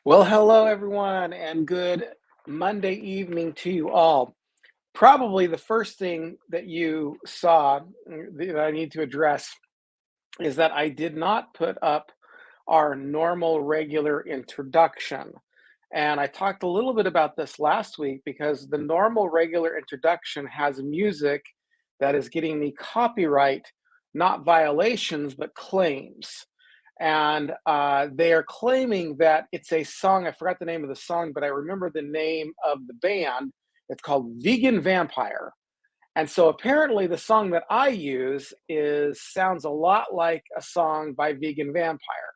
Well, hello everyone, and good Monday evening to you all. Probably the first thing that you saw that I need to address is that I did not put up our normal regular introduction. And I talked a little bit about this last week because the normal regular introduction has music that is getting me copyright, not violations, but claims. And they are claiming that it's a song. I forgot the name of the song, but I remember the name of the band. It's called Vegan Vampire. And so apparently the song that I use is sounds a lot like a song by Vegan Vampire.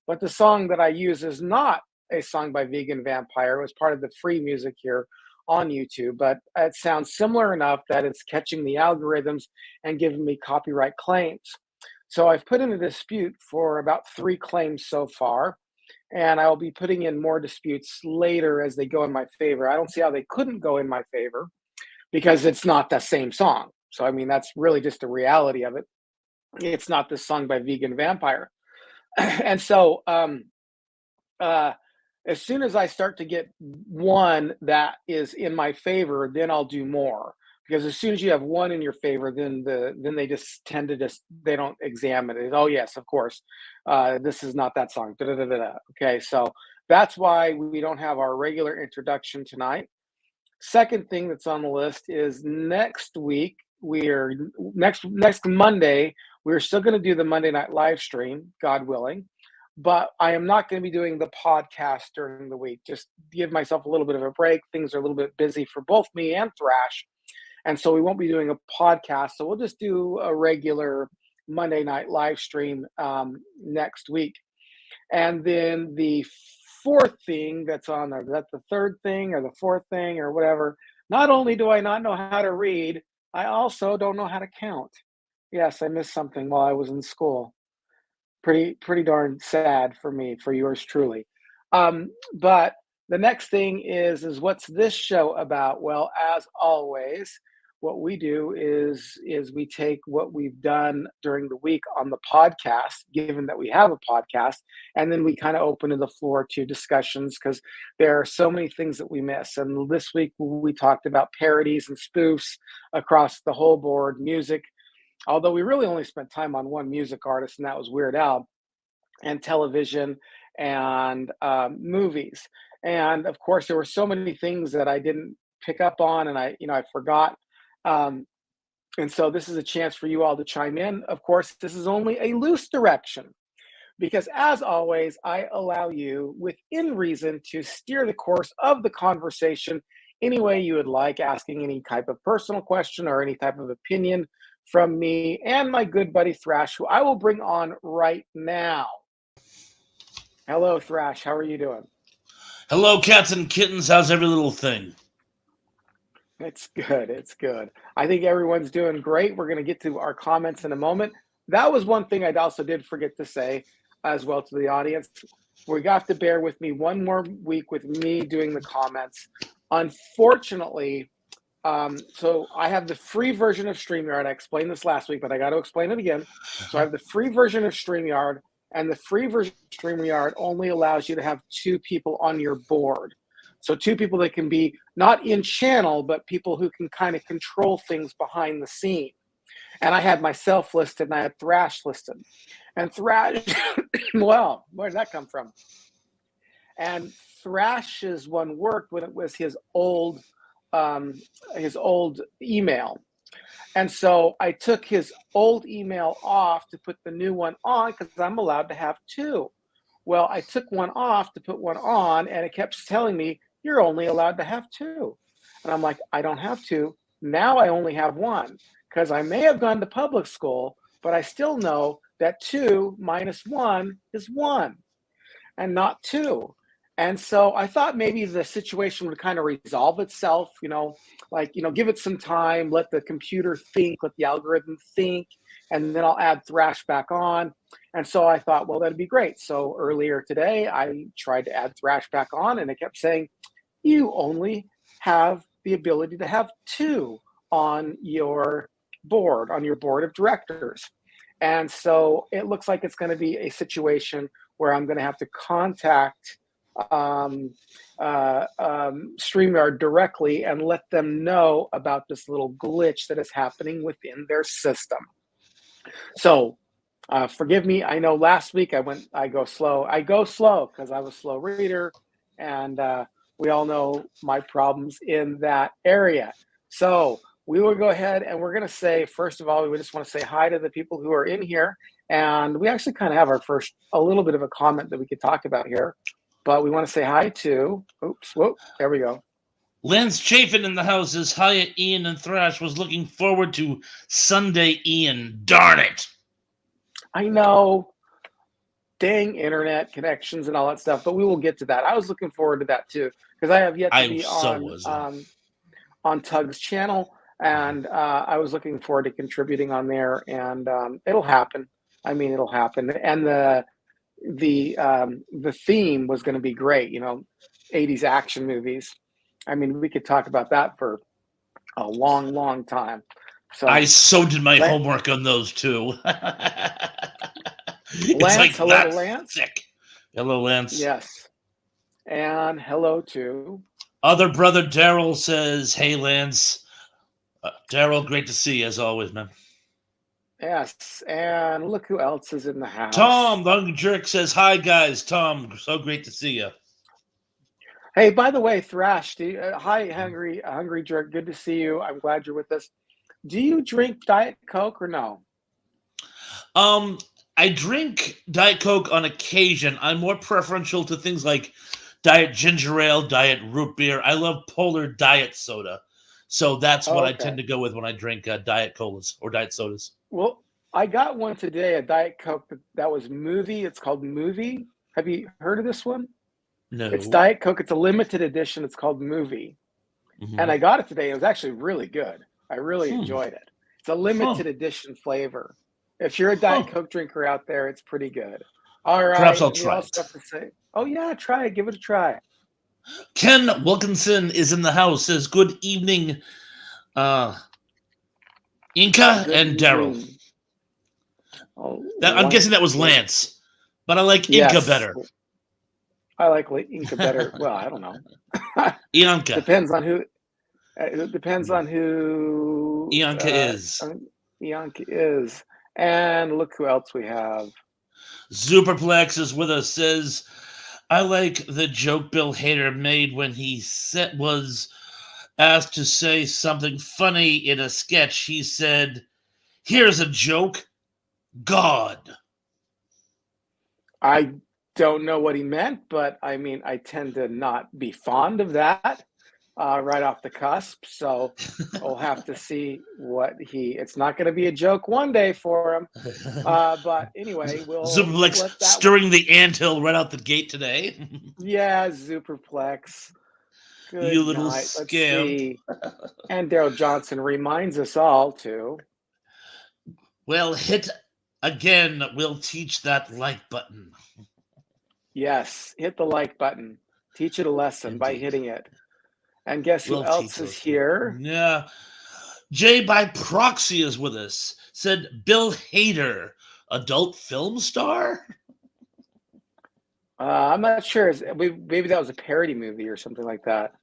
But the song that I use is not a song by Vegan Vampire. It was part of the free music here on YouTube, but it sounds similar enough that it's catching the algorithms and giving me copyright claims. So I've put in a dispute for about 3 claims so far, and I will be putting in more disputes later as they go in my favor. I don't see how they couldn't go in my favor because it's not the same song. So, I mean, that's really just the reality of it. It's not the song by Vegan Vampire. And so, uh, as soon as I start to get one that is in my favor, then I'll do more. Because as soon as you have one in your favor, then they just tend to just they don't examine it. Oh yes, of course, this is not that song. Da, da, da, da, da. Okay, so that's why we don't have our regular introduction tonight. Second thing that's on the list is next week. We're next Monday. We're still going to do the Monday night live stream, God willing, but I am not going to be doing the podcast during the week. Just give myself a little bit of a break. Things are a little bit busy for both me and Thrash, and so we won't be doing a podcast. So we'll just do a regular Monday night live stream next week. And then the fourth thing that's on there, that's the third thing or the fourth thing or whatever. Not only do I not know how to read, I also don't know how to count. Yes, I missed something while I was in school. Pretty darn sad for me, for yours truly. But the next thing is what's this show about? Well, as always, what we do is we take what we've done during the week on the podcast, given that we have a podcast, and then we kind of open to the floor to discussions because there are so many things that we miss. And this week we talked about parodies and spoofs across the whole board, music. Although we really only spent time on one music artist, and that was Weird Al, and television and movies. And of course, there were so many things that I didn't pick up on, and I forgot. Um, and so this is a chance for you all to chime in. Of course, this is only a loose direction because, as always, I allow you, within reason, to steer the course of the conversation any way you would like, asking any type of personal question or any type of opinion from me and my good buddy Thrash, who I will bring on right now. Hello, Thrash. How are you doing? Hello, cats and kittens. How's every little thing? It's good. It's good. I think everyone's doing great. We're going to get to our comments in a moment. That was one thing I also did forget to say as well to the audience. We got to bear with me one more week with me doing the comments. Unfortunately, so I have the free version of StreamYard. I explained this last week, but I got to explain it again. So I have the free version of StreamYard, and the free version of StreamYard only allows you to have 2 people on your board. So 2 people that can be not in channel, but people who can kind of control things behind the scene. And I had myself listed and I had Thrash listed. And Thrash, well, where did that come from? And Thrash's one worked when it was his old email. And so I took his old email off to put the new one on because I'm allowed to have 2. Well, I took one off to put one on, and it kept telling me, you're only allowed to have 2. And I'm like, I don't have 2. Now I only have 1 because I may have gone to public school, but I still know that 2 minus 1 is 1 and not 2. And so I thought maybe the situation would kind of resolve itself, give it some time, let the computer think, let the algorithm think, and then I'll add Thrash back on. And so I thought, well, that'd be great. So earlier today, I tried to add Thrash back on, and it kept saying, you only have the ability to have 2 on your board of directors. And so it looks like it's going to be a situation where I'm going to have to contact um, StreamYard directly and let them know about this little glitch that is happening within their system. So forgive me. I know last week I go slow. I go slow because I'm a slow reader, and we all know my problems in that area. So we will go ahead and we're going to say, first of all, we just want to say hi to the people who are in here. And we actually kind of have a little bit of a comment that we could talk about here. But we want to say hi to, there we go. Lance Chafin in the house says, hi, Ian and Thrash. Was looking forward to Sunday, Ian. Darn it. I know, dang internet connections and all that stuff, but we will get to that. I was looking forward to that too, because I have yet to be on Tug's channel, and I was looking forward to contributing on there, and it'll happen. I mean, it'll happen. And the theme was going to be great, 80s action movies. I mean, we could talk about that for a long, long time. So I did my homework on those too. Lance, hello to Lance. Thick. Hello, Lance. Yes. And hello to other brother Daryl says, hey, Lance. Daryl, great to see you as always, man. Yes. And look who else is in the house. Tom, the Hungry Jerk says, hi, guys. Tom, so great to see you. Hey, by the way, Thrash, hi, Hungry Jerk. Good to see you. I'm glad you're with us. Do you drink Diet Coke or no? I drink Diet Coke on occasion. I'm more preferential to things like Diet Ginger Ale, Diet Root Beer. I love Polar Diet Soda. So that's what I tend to go with when I drink Diet Colas or Diet Sodas. Well, I got one today, a Diet Coke that was Movie. It's called Movie. Have you heard of this one? No. It's Diet Coke. It's a limited edition. It's called Movie. Mm-hmm. And I got it today. It was actually really good. I really enjoyed it. It's a limited edition flavor. If you're a Diet Coke drinker out there, it's pretty good. All right. Perhaps I'll try it. Stuff to say. Oh, yeah, try it. Give it a try. Ken Wilkinson is in the house. Says, good evening, Inca and Daryl. I'm guessing that was Lance, but I like Inca better. I like Inca better. Well, I don't know. Ianca. Depends on who. It depends on who Ianca is. Ianca is. And look who else we have. Superplex is with us. Says, I like the joke Bill Hader made when he was asked to say something funny in a sketch. He said, here's a joke. God. I don't know what he meant, but I mean, I tend to not be fond of that right off the cusp. So we'll have to see it's not going to be a joke one day for him. But anyway, Superplex stirring the anthill right out the gate today. Yeah, Superplex. Good you little night. scamp. And Daryl Johnson reminds us all to. Well, hit again. We'll teach that like button. Yes, hit the like button. Teach it a lesson by hitting it. And guess who else is here? Yeah. Jay by proxy is with us. Said Bill Hader, adult film star? I'm not sure. Maybe that was a parody movie or something like that.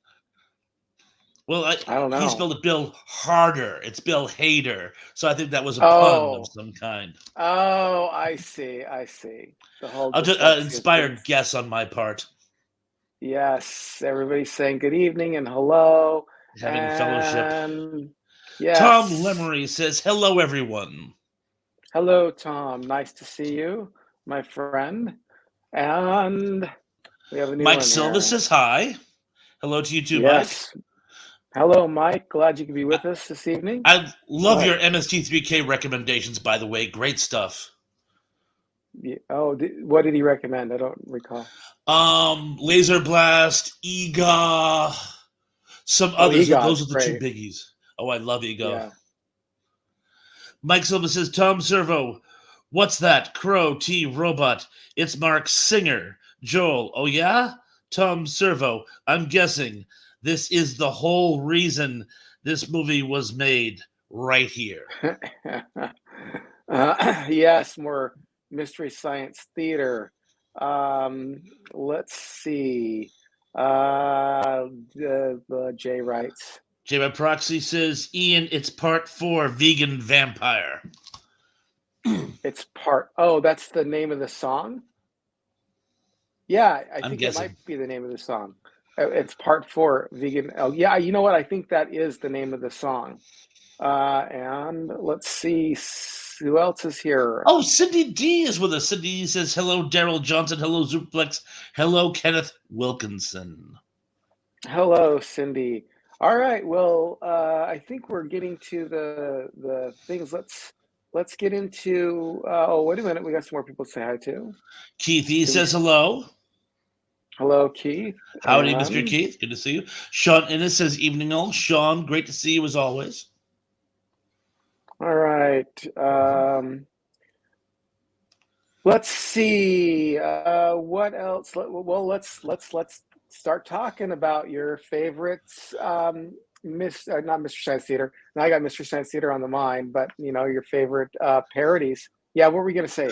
Well, I don't know. He spelled it Bill Harder. It's Bill Hader. So I think that was a pun of some kind. Oh, I see. The whole inspired guess on my part. Yes, everybody's saying good evening and hello. Having fellowship. Yes. Tom Lemery says, hello, everyone. Hello, Tom. Nice to see you, my friend. And we have a new Mike Silva says hi. Hello to you too, yes. Mike. Hello, Mike. Glad you could be with us this evening. I love your MST3K recommendations, by the way. Great stuff. Yeah. Oh, what did he recommend? I don't recall. Laser Blast, Ega, some others. Those are the two biggies. Oh, I love Ega. Yeah. Mike Silva says, Tom Servo, what's that? Crow T Robot. It's Mark Singer. Joel, oh yeah? Tom Servo, I'm guessing this is the whole reason this movie was made right here. Yes, more Mystery Science Theater. Let's see. The Jay writes. J by Proxy says, Ian, it's part 4, Vegan Vampire. It's part. Oh, that's the name of the song? Yeah, I think it might be the name of the song. It's part 4, Vegan. Oh, yeah, you know what? I think that is the name of the song. And let's see who else is here. Oh, Cindy D is with us. Cindy D says, hello, Daryl Johnson. Hello, Zooplex. Hello, Kenneth Wilkinson. Hello, Cindy. All right. Well, I think we're getting to the things. Let's get into. Oh, wait a minute. We got some more people to say hi to. Keith E says hello. Hello, Keith. Howdy, Mr. Keith. Good to see you. Sean Innes says, evening all. Sean, great to see you as always. All right. Let's see. What else? Well, let's start talking about your favorites. Not Mr. Science Theater. Now I got Mr. Science Theater on the mind, but your favorite parodies. Yeah, what were we gonna say?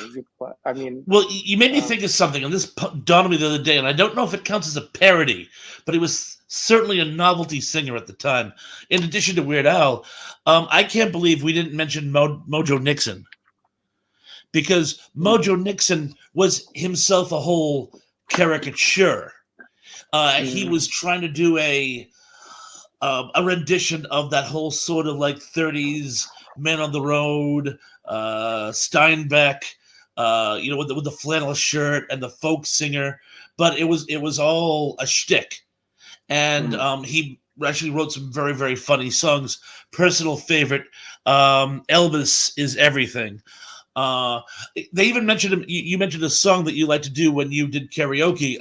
I mean, well, you made me think of something, and this dawned on me the other day, and I don't know if it counts as a parody, but he was certainly a novelty singer at the time. In addition to Weird Al, I can't believe we didn't mention Mojo Nixon, because Mojo Nixon was himself a whole caricature. He was trying to do a rendition of that whole sort of like 30s Man on the Road, Steinbeck, with the flannel shirt and the folk singer, but it was all a shtick, and he actually wrote some very, very funny songs. Personal favorite, Elvis is Everything. They even mentioned him. You mentioned a song that you like to do when you did karaoke.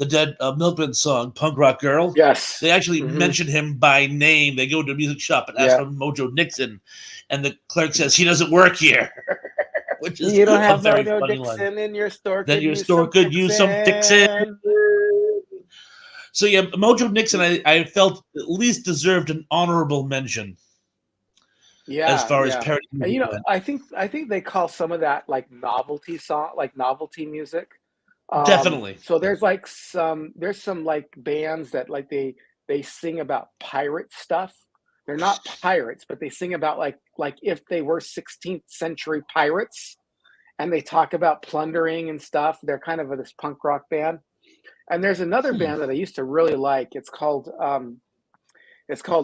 The Dead Milkman song, Punk Rock Girl. Yes. They actually mention him by name. They go to a music shop and ask for Mojo Nixon, and the clerk says, he doesn't work here. Which is you don't have a very Mojo funny Nixon line. in your store. Then your store could use some fixin'. So yeah, Mojo Nixon, I felt at least deserved an honorable mention. Yeah, as far as parody music went. I think they call some of that like novelty song, like novelty music. Definitely. So there's some like bands that like they sing about pirate stuff. They're not pirates, but they sing about like if they were 16th century pirates, and they talk about plundering and stuff. They're kind of this punk rock band. And there's another band that I used to really like. It's called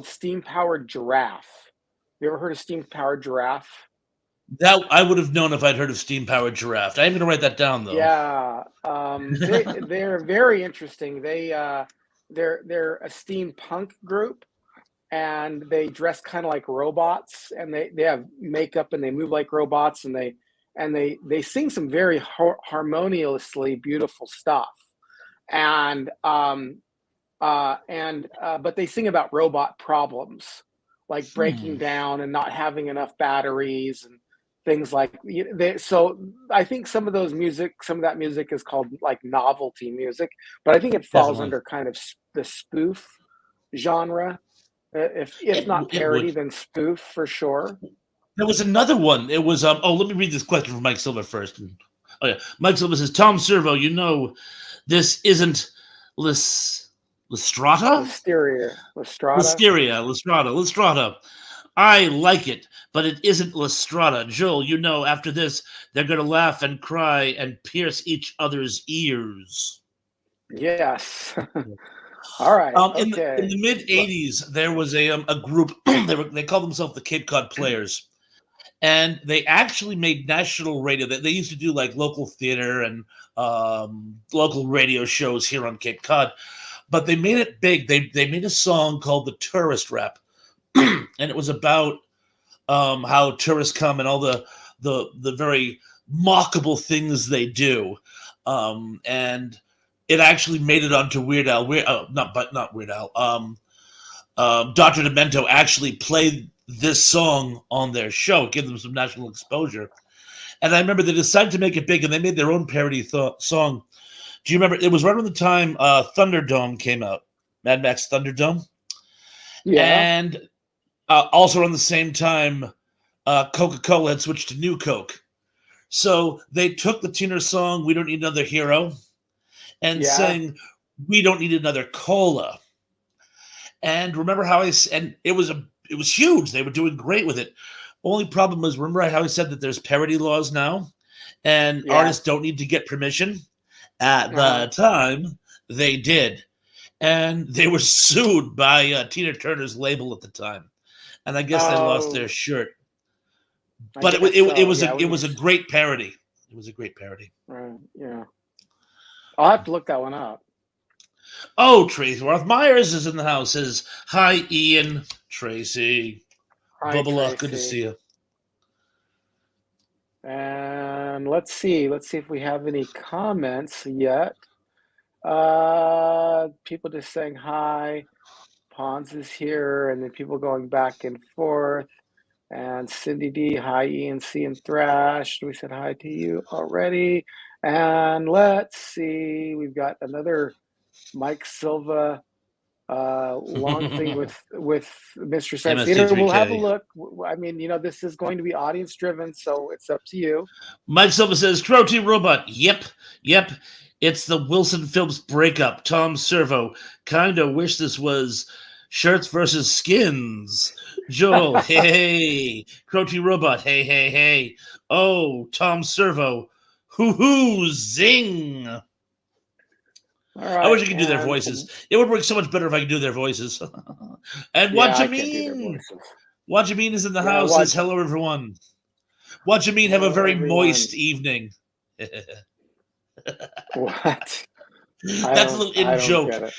Steam Powered Giraffe. You ever heard of Steam Powered Giraffe? That I would have known if I'd heard of Steam Powered Giraffe. I'm going to write that down, though. Yeah, they're very interesting. They're a steampunk group, and they dress kind of like robots, and they have makeup, and they move like robots, and they sing some very harmoniously beautiful stuff, and but they sing about robot problems, like breaking down and not having enough batteries and things like so I think some of that music is called like novelty music, but I think it falls under kind of the spoof genre. If not parody, then spoof for sure. There was another one. It was let me read this question from Mike Silver first. Oh yeah, Mike Silver says, Tom Servo, this isn't Listrata? Listrata. I like it, but it isn't Listrata. Joel, after this, they're going to laugh and cry and pierce each other's ears. Yes. All right. In the mid-'80s, there was a group, they called themselves the Cape Cod Players, and they actually made national radio. They used to do like local theater and local radio shows here on Cape Cod, but they made it big. They made a song called The Tourist Rap, and it was about how tourists come and all the very mockable things they do, and it actually made it onto Weird Al. Not Weird Al. Dr. Demento actually played this song on their show, give them some national exposure. And I remember they decided to make it big, and they made their own parody song. Do you remember? It was right around the time Thunderdome came out, Mad Max Thunderdome. Yeah. And also around the same time, Coca-Cola had switched to New Coke. So they took the Teener song, We Don't Need Another Hero, and Yeah. sang, We Don't Need Another Cola. And remember how and it was huge. They were doing great with it. Only problem was, remember how I said that there's parody laws now, and Yeah. artists don't need to get permission? At Uh-huh. the time, they did, and they were sued by Tina Turner's label at the time, and I guess they lost their Oh, shirt. I But guess so. Yeah, it when you was a great parody. It was a great parody. yeah. I'll have to look that one up. Oh, Tracy Roth Myers is in the house. Says hi, Ian, Tracy, Hi, Bubba. Good to Tracy. see you. And let's see if we have any comments yet. People just saying hi. Pons is here, and then people going back and forth. And Cindy D, hi, Ian C and Thrash. We said hi to you already. And let's see, we've got another Mike Silva long thing with Mr. Science Theater. We'll have a MST3K. look. I mean, this is going to be audience driven, so it's up to you. Mike Silva says, Crow Team Robot. Yep. It's the Wilson Phillips breakup. Tom Servo. Kinda wish this was shirts versus skins. Joel, hey. Crow Team Robot, hey. Oh, Tom Servo. Hoo, zing. All I wish right, I could do their voices. It would work so much better if I could do their voices. And yeah, What You I can't do their Mean? voices. What You Mean is in the Yeah, house. what? Says hello, everyone. What You Mean? Have a Hello, very everyone. moist evening. What? That's a little in I don't joke. get it.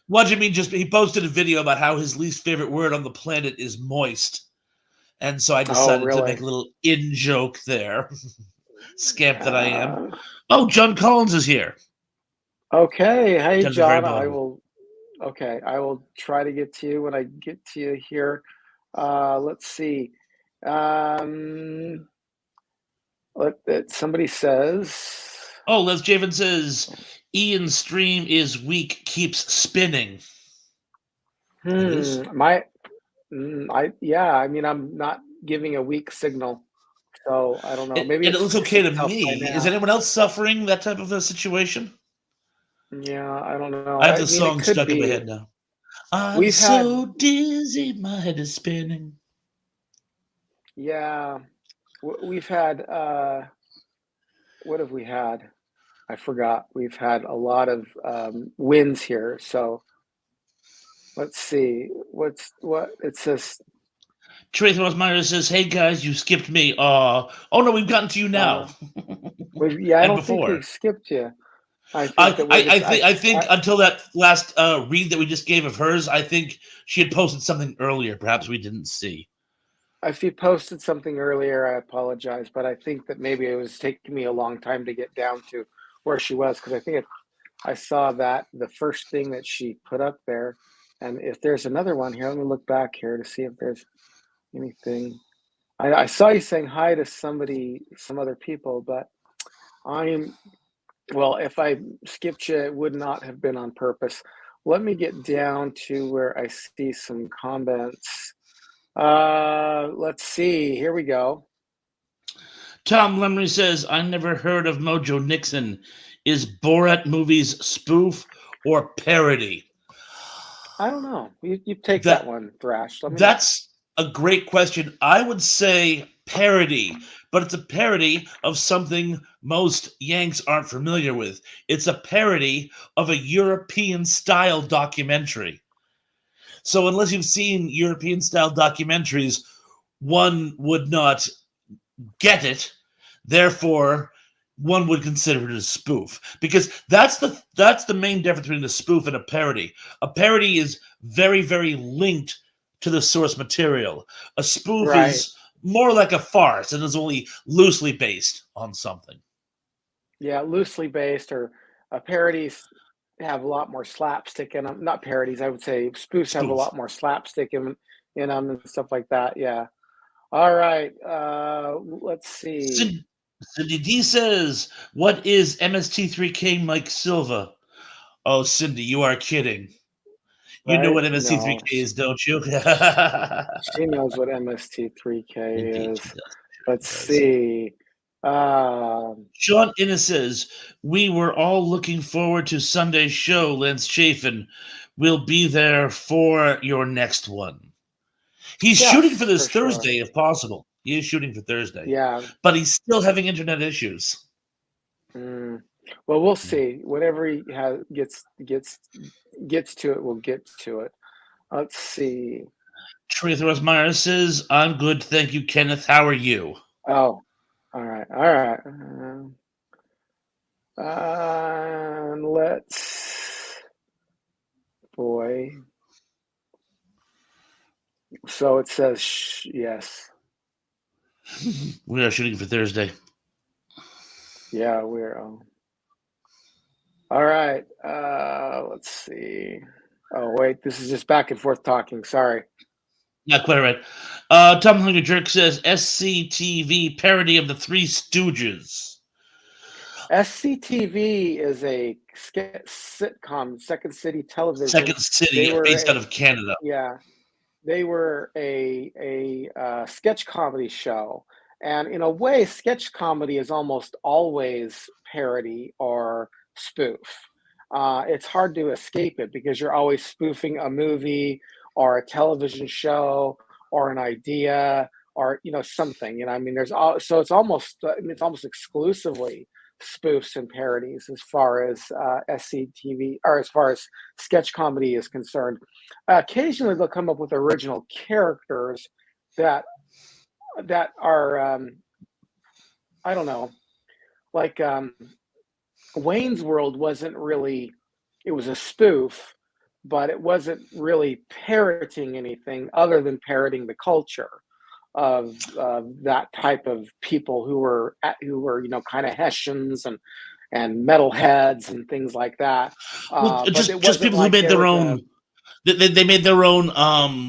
What You Mean? He posted a video about how his least favorite word on the planet is moist. And so I Oh, decided to make really? a little in joke there. Scamp that I am. Oh, John Collins is here. Okay. Hey, Down at the very John. bottom. Okay, I will try to get to you when I get to you here. Let's see. Um, somebody says, Oh, Les Javen says, Ian's stream is weak, keeps spinning. It is? yeah, I mean, I'm not giving a weak signal, so I don't know. Maybe It it's looks fixed okay to itself by me. Is now. anyone else suffering that type of a situation? Yeah, I don't know. I have I the mean, it song could stuck in my be. head now. I'm We've had, so dizzy, my head is spinning. yeah, we've had, what have we had? I forgot. We've had a lot of wins here. So let's see. What it says? Tracy Rosmeyer says, "Hey guys, you skipped me." Oh no, we've gotten to you now. I And don't think before, we've skipped you. I think that we're just. I think until that last read that we just gave of hers, I think she had posted something earlier. Perhaps we didn't see. If you posted something earlier, I apologize, but I think that maybe it was taking me a long time to get down to where she was because I think I saw that the first thing that she put up there, and if there's another one here, let me look back here to see if there's anything. I saw you saying hi to some other people, but if I skipped you, it would not have been on purpose. Let me get down to where I see some comments. Let's see. Here we go. Tom Lemry says, "I never heard of Mojo Nixon. Is Borat movies spoof or parody?" I don't know. You take that That one, Thrash. Let me know. That's a great question. I would say parody, but it's a parody of something most Yanks aren't familiar with. It's a parody of a European style documentary. So, unless you've seen European style documentaries, one would not get it. Therefore, one would consider it a spoof because that's the main difference between a spoof and a parody. A parody is very linked to the source material. A spoof Right. is more like a farce and is only loosely based on something. Yeah, loosely based or parodies have a lot more slapstick in them. Not parodies, I would say spoofs have a Spoof. lot more slapstick in them and stuff like that. Yeah. All right. Let's see. Cindy D says, "What is MST3K Mike Silva?" Oh, Cindy, you are kidding. You know Right? what No, MST3K is, don't you? she knows what MST3K Indeed, is. she does. Let's She does. see. Sean Innes says, we were all looking forward to Sunday's show, Lance Chafin. We'll be there for your next one. He's shooting for Yes, this for sure. Thursday, if possible. He is shooting for Thursday. Yeah. But he's still having internet issues. Well, we'll see. Whatever he gets to it, we'll get to it. Let's see. Teresa Rosmeyer says, I'm good, thank you, Kenneth. How are you? Oh, all right. Boy. So it says yes. We are shooting for Thursday. Yeah, we're. All right. Let's see. Oh wait, this is just back and forth talking. Sorry. Not quite right. Tom Hunger Jerk says SCTV parody of the Three Stooges. SCTV is a sitcom, Second City Television. Second City, based out of Canada. Yeah, they were a sketch comedy show, and in a way, sketch comedy is almost always parody or spoof. It's hard to escape it because you're always spoofing a movie or a television show or an idea or something. I mean, so it's almost exclusively spoofs and parodies as far as SCTV or as far as sketch comedy is concerned. Occasionally, they'll come up with original characters that are I don't know, like Wayne's World wasn't really, it was a spoof, but it wasn't really parroting anything other than parroting the culture of that type of people who were kind of Hessians and metalheads and things like that. Well, But it just wasn't people who like made there their was own. They made their own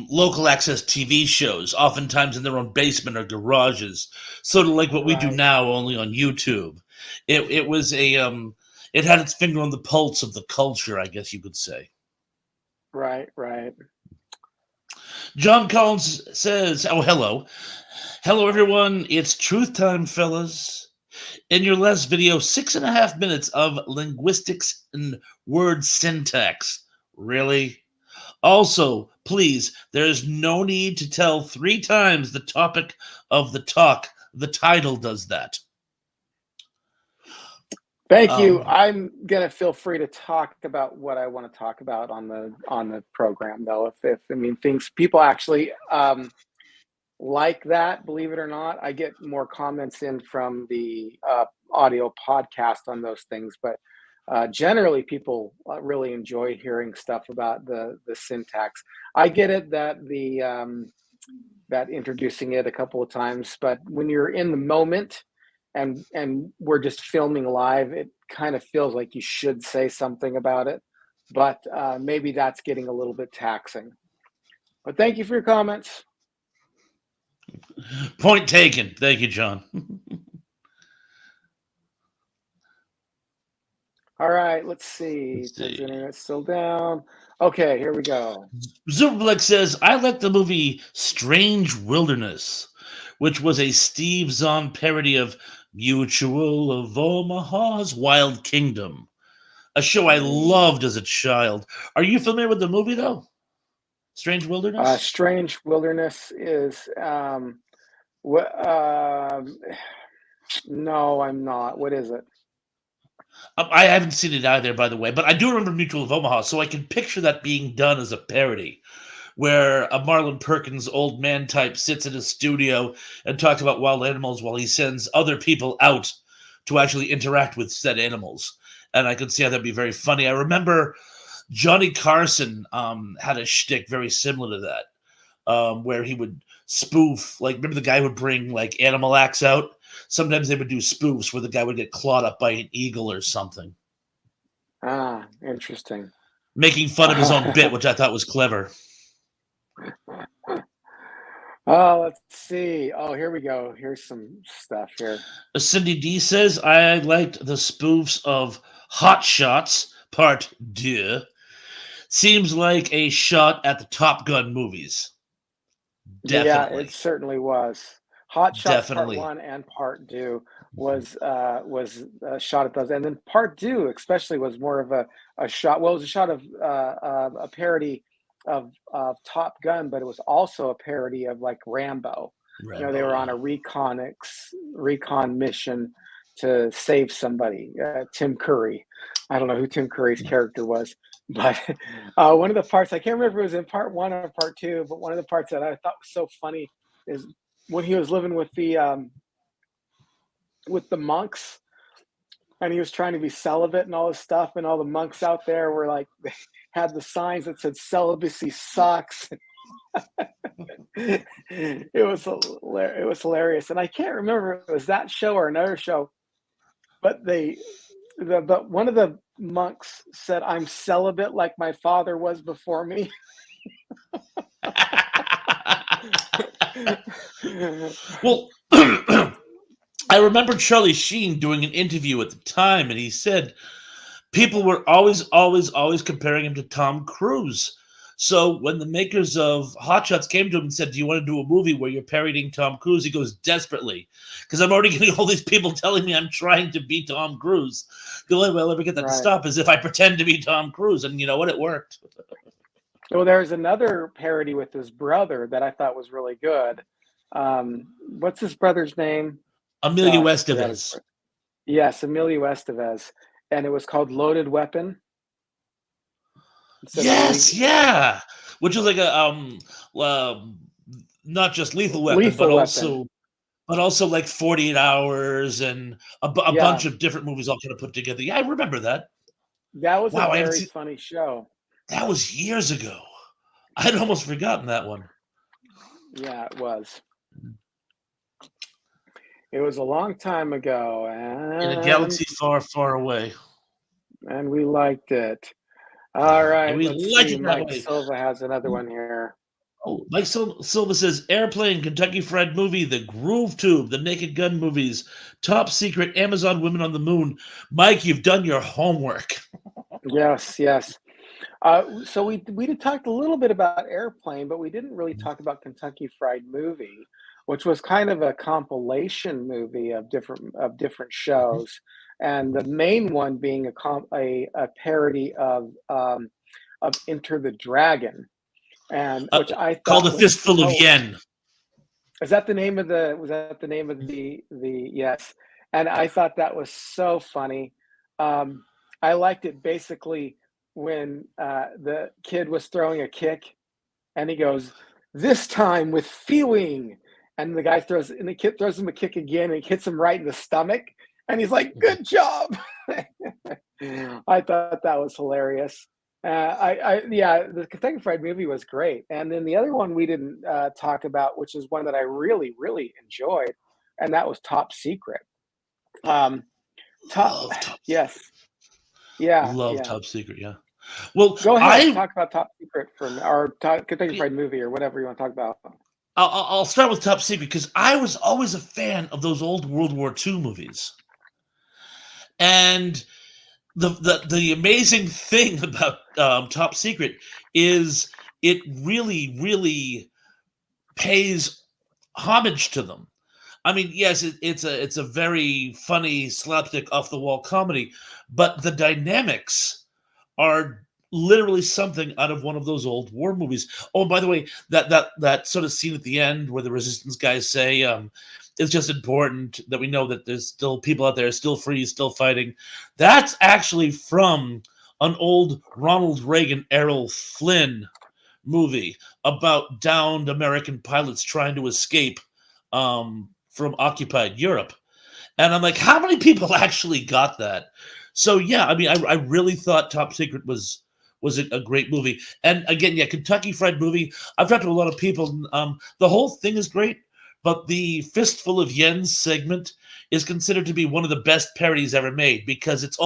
local access TV shows, oftentimes in their own basement or garages, sort of like what we do now, only on YouTube. It was it had its finger on the pulse of the culture, I guess you could say. Right. John Collins says, "Oh, hello, everyone. It's truth time, fellas. In your last video, 6.5 minutes of linguistics and word syntax. Really? Also, please, there's no need to tell 3 times the topic of the talk. The title does that." Thank you. I'm gonna feel free to talk about what I want to talk about on the program, though. If I mean things people actually like that, believe it or not, I get more comments in from the audio podcast on those things, but generally people really enjoy hearing stuff about the syntax. I get it that that introducing it a couple of times, but when you're in the moment and we're just filming live, it kind of feels like you should say something about it, but maybe that's getting a little bit taxing. But thank you for your comments. Point taken. Thank you, John. All right, let's see. Is the internet still down? Okay, here we go. Zublik says, I like the movie Strange Wilderness, which was a Steve Zahn parody of Mutual of Omaha's Wild Kingdom, a show I loved as a child. Are you familiar with the movie, though? Strange Wilderness? Strange Wilderness is no, I'm not. What is it? I haven't seen it either, by the way, but I do remember Mutual of Omaha, so I can picture that being done as a parody, where a Marlon Perkins old man type sits in a studio and talks about wild animals while he sends other people out to actually interact with said animals. And I could see how that'd be very funny. I remember Johnny Carson had a shtick very similar to that, where he would spoof, like, remember the guy would bring like animal acts out? Sometimes they would do spoofs where the guy would get clawed up by an eagle or something. Ah, interesting. Making fun of his own bit, which I thought was clever. Oh, let's see. Oh, here we go. Here's some stuff here. Cindy D says, I liked the spoofs of Hot Shots, Part 2. Seems like a shot at the Top Gun movies. Definitely. Yeah, it certainly was. Hot Shots Part 1 and Part 2. was shot at those. And then part two, especially, was more of a shot. Well, it was a shot of a parody of Top Gun, but it was also a parody of like Rambo. You know, they Rambo, were on yeah. a recon mission to save somebody. Tim Curry. I don't know who Tim Curry's character was, but one of the parts, I can't remember if it was in part one or part two, but one of the parts that I thought was so funny is when he was living with the monks, and he was trying to be celibate and all this stuff, and all the monks out there were like, they had the signs that said celibacy sucks. It was hilarious, and I can't remember if it was that show or another show, but but one of the monks said, "I'm celibate like my father was before me." Well, I remember Charlie Sheen doing an interview at the time, and he said people were always comparing him to Tom Cruise. So when the makers of Hot Shots came to him and said, "Do you want to do a movie where you're parodying Tom Cruise?" He goes, "Desperately, because I'm already getting all these people telling me I'm trying to be Tom Cruise. The only way I'll ever get that to stop is if I pretend to be Tom Cruise." And you know what? It worked. Well, there's another parody with his brother that I thought was really good. What's his brother's name? Emilio Gosh, I forgot his. Estevez. Yes, Emilio Estevez, and it was called Loaded Weapon. Yes, yeah. Which is like not just Lethal Weapon, Lethal Weapon. but also like 48 Hours and a bunch of different movies all kind of put together. Yeah, I remember that. That was a Wow, I haven't very seen. funny show. That was years ago. I'd almost forgotten that one. Yeah, it was. It was a long time ago, In a galaxy far, far away. and we liked it. All right, And we let's like see. it that Mike way. Silva has another one here. Oh, Mike Silva says Airplane, Kentucky Fried Movie, The Groove Tube, The Naked Gun movies, Top Secret, Amazon Women on the Moon. Mike, you've done your homework. Yes, yes. So we talked a little bit about Airplane, but we didn't really talk about Kentucky Fried Movie, which was kind of a compilation movie of different shows, and the main one being a parody of Enter the Dragon, and which I Called thought A was Fistful of Yen. Is that the name of the? Was that the name of the? Yes, and I thought that was so funny. I liked it basically when the kid was throwing a kick, and he goes, "This time with feeling," and the kid throws him a kick again, and hits him right in the stomach, and he's like, "Good job." I thought that was hilarious. Yeah, the Kentucky Fried Movie was great, and then the other one we didn't talk about, which is one that I really, really enjoyed, and that was Top Secret. Love Top Yes, Secret. yeah, Love yeah. Top Secret, yeah. Well, Go ahead, talk about Top Secret or Kentucky I Fried Movie or whatever you want to talk about. I'll start with Top Secret because I was always a fan of those old World War II movies. And the amazing thing about Top Secret is it really pays homage to them. I mean, yes, it's a very funny slapstick off the wall comedy, but the dynamics are literally something out of one of those old war movies. Oh, and by the way, that sort of scene at the end where the resistance guys say, it's just important that we know that there's still people out there still free, still fighting. That's actually from an old Ronald Reagan Errol Flynn movie about downed American pilots trying to escape from occupied Europe. And I'm like, how many people actually got that? So yeah, I mean, I really thought Top Secret was a great movie. And again, yeah, Kentucky Fried Movie. I've talked to a lot of people. The whole thing is great, but the Fistful of Yens segment is considered to be one of the best parodies ever made because it's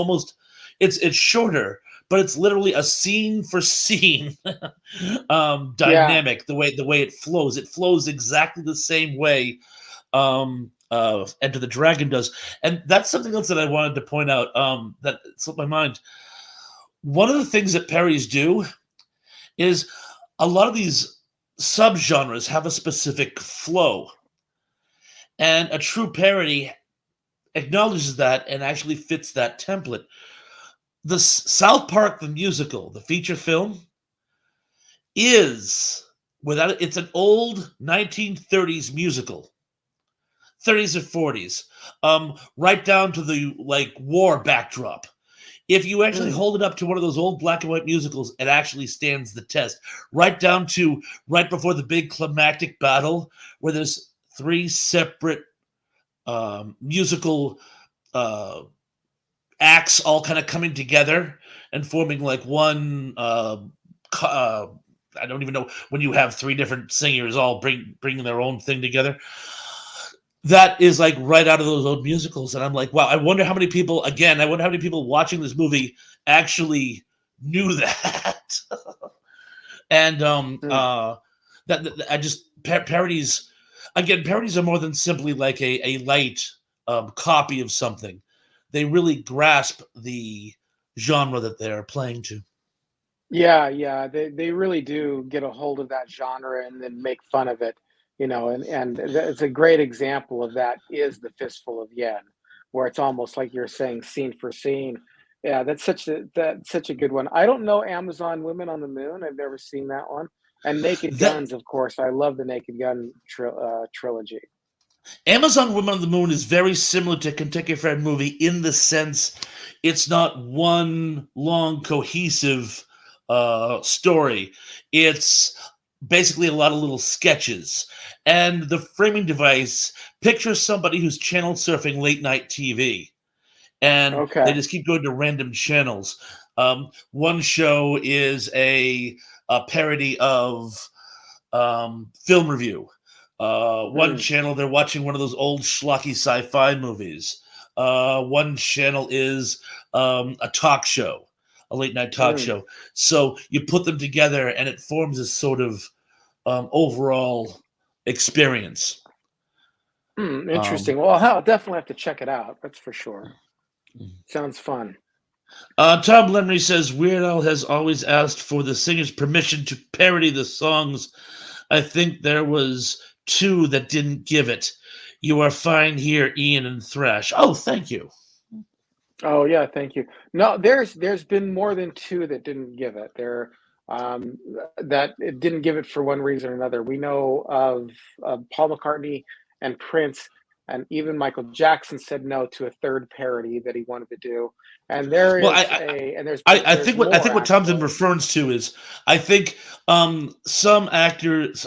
shorter, but it's literally a scene for scene dynamic. The way it flows, exactly the same way Enter the Dragon does. And that's something else that I wanted to point out that slipped my mind. One of the things that parodies do is a lot of these subgenres have a specific flow. And a true parody acknowledges that and actually fits that template. The South Park the musical, the feature film, is without it's an old 1930s musical, 30s or 40s, right down to the like war backdrop. If you actually hold it up to one of those old black and white musicals, it actually stands the test. Right down to right before the big climactic battle, where there's three separate musical acts all kind of coming together and forming like one. I don't even know when you have three different singers all bringing their own thing together. That is like right out of those old musicals, and I'm like, wow. I wonder how many people. Again, I wonder how many people watching this movie actually knew that. And that I just parodies. Again, parodies are more than simply like a light copy of something. They really grasp the genre that they're playing to. Yeah, they really do get a hold of that genre and then make fun of it, and it's a great example of that is the Fistful of Yen, where it's almost like you're saying scene for scene. Yeah, that's such a good one. I don't know Amazon Women on the Moon. I've never seen that one. And Naked That Guns, of course. I love the Naked Gun trilogy. Amazon Woman on the Moon is very similar to Kentucky Fried Movie in the sense it's not one long cohesive story. It's basically a lot of little sketches. And the framing device pictures somebody who's channel surfing late night TV, and they Okay. just keep going to random channels. One show is a parody of film review. One Mm, channel, they're watching one of those old schlocky sci-fi movies. One channel is a talk show, a late night talk mm, show. So you put them together, and it forms this sort of overall experience. Um, interesting. Well, I'll definitely have to check it out. That's for sure. Sounds fun. Tom Lemry says Weird Al has always asked for the singer's permission to parody the songs. I think there was two that didn't give it. You are fine here, Ian and Thrash. Oh, thank you. Oh yeah, thank you. No, there's been more than two that didn't give it. Um, that it didn't give it for one reason or another. We know of Paul McCartney and Prince, and even Michael Jackson said no to a third parody that he wanted to do. And there Well, is a and I there's think more what Tom's in actually. reference to is I think some actors,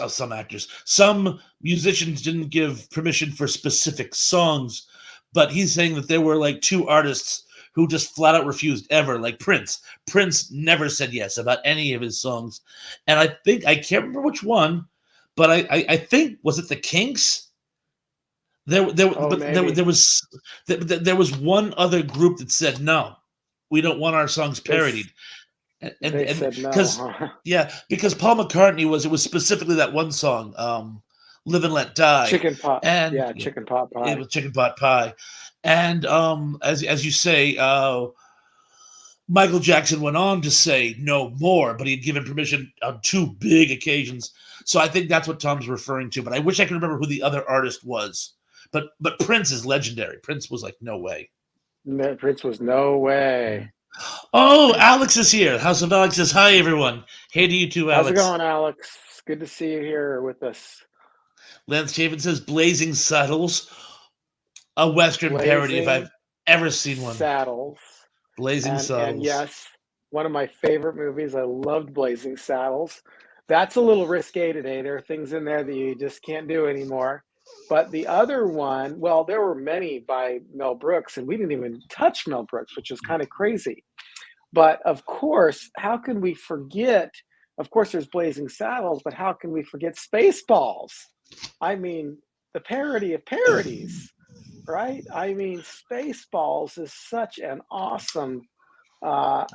some musicians didn't give permission for specific songs, but he's saying that there were like two artists who just flat out refused ever, like Prince. Prince never said yes about any of his songs, and I think I can't remember which one, but I think was it the Kinks. Oh, But maybe there was one other group that said no, we don't want our songs they parodied, they and said no, because huh? yeah, because Paul McCartney was it was specifically that one song, "Live and Let Die," Chicken pot, and yeah, yeah, chicken pot it pie. was chicken pot pie, and as you say, Michael Jackson went on to say no more, but he had given permission on two big occasions. So I think that's what Tom's referring to. But I wish I could remember who the other artist was. But Prince is legendary. Prince was like, no way. Prince was no Yeah. way. Oh, Alex is here. House of Alex says hi, everyone. Hey to you too, How's it Alex. going, Alex? Good to see you here with us. Lance Chapin says Blazing Saddles, a Western parody if Blazing I've ever seen one. Saddles. Blazing And Saddles. yes, one of my favorite movies. I loved Blazing Saddles. That's a little risque today. There are things in there that you just can't do anymore. But the other one, well, there were many by Mel Brooks, and we didn't even touch Mel Brooks, which is kind of crazy. But of course, how can we forget? Of course, there's Blazing Saddles, but how can we forget Spaceballs? I mean, the parody of parodies, right? I mean, Spaceballs is such an uh,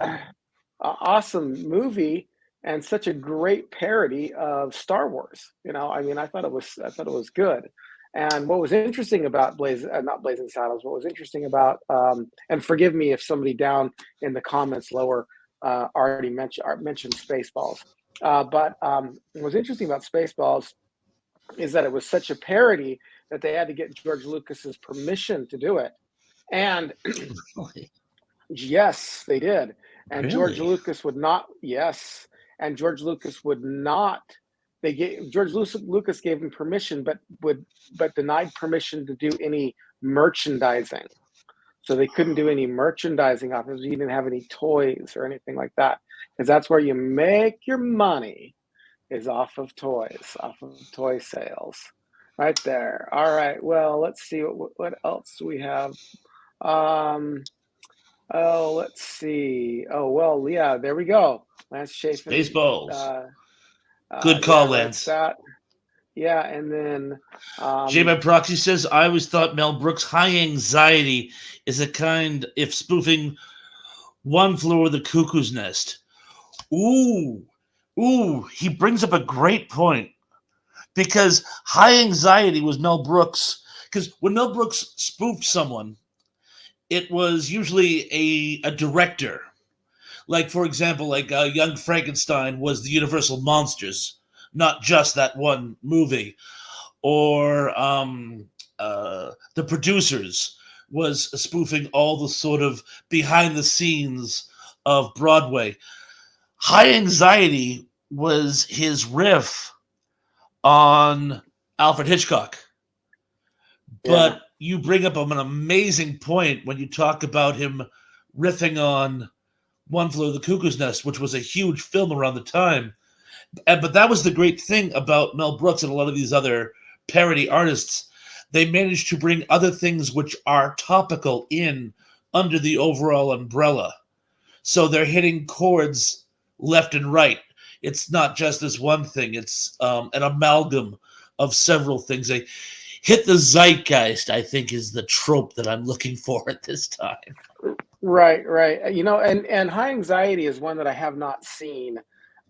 awesome movie and such a great parody of Star Wars. I mean, I thought it was good. And what was interesting about not Blazing Saddles, what was interesting about, and forgive me if somebody down in the comments lower already mentioned Spaceballs, but what was interesting about Spaceballs is that it was such a parody that they had to get George Lucas's permission to do it. And Really? yes, they did. And George Really? Lucas would not. Yes, and George Lucas would not. They gave Lucas gave him permission, but denied permission to do any merchandising. So they couldn't do any merchandising off of it. You didn't have any toys or anything like that, because that's where you make your money, is off of toys, off of toy sales, right there. All right. Well, let's see what else do we have. Um, Oh, let's see. Oh, well, yeah, there we go. Lance Chafin. Spaceballs. Uh, Good yeah, call, writes Lance. that. Yeah, and then, J by Proxy says, I always thought Mel Brooks' High Anxiety is a kind if spoofing One Flew Over the Cuckoo's Nest. Ooh, he brings up a great point because High Anxiety was Mel Brooks. Because when Mel Brooks spoofed someone, it was usually a director. Like, for example, like Young Frankenstein was the Universal Monsters, not just that one movie. Or the producers was spoofing all the sort of behind the scenes of Broadway. High Anxiety was his riff on Alfred Hitchcock. yeah, But you bring up an amazing point when you talk about him riffing on One Flew Over the Cuckoo's Nest, which was a huge film around the time. But that was the great thing about Mel Brooks and a lot of these other parody artists. They managed to bring other things which are topical in under the overall umbrella. So they're hitting chords left and right. It's not just this one thing. It's an amalgam of several things. They hit the zeitgeist, I think, is the trope that I'm looking for at this time. right. And High Anxiety is one that I have not seen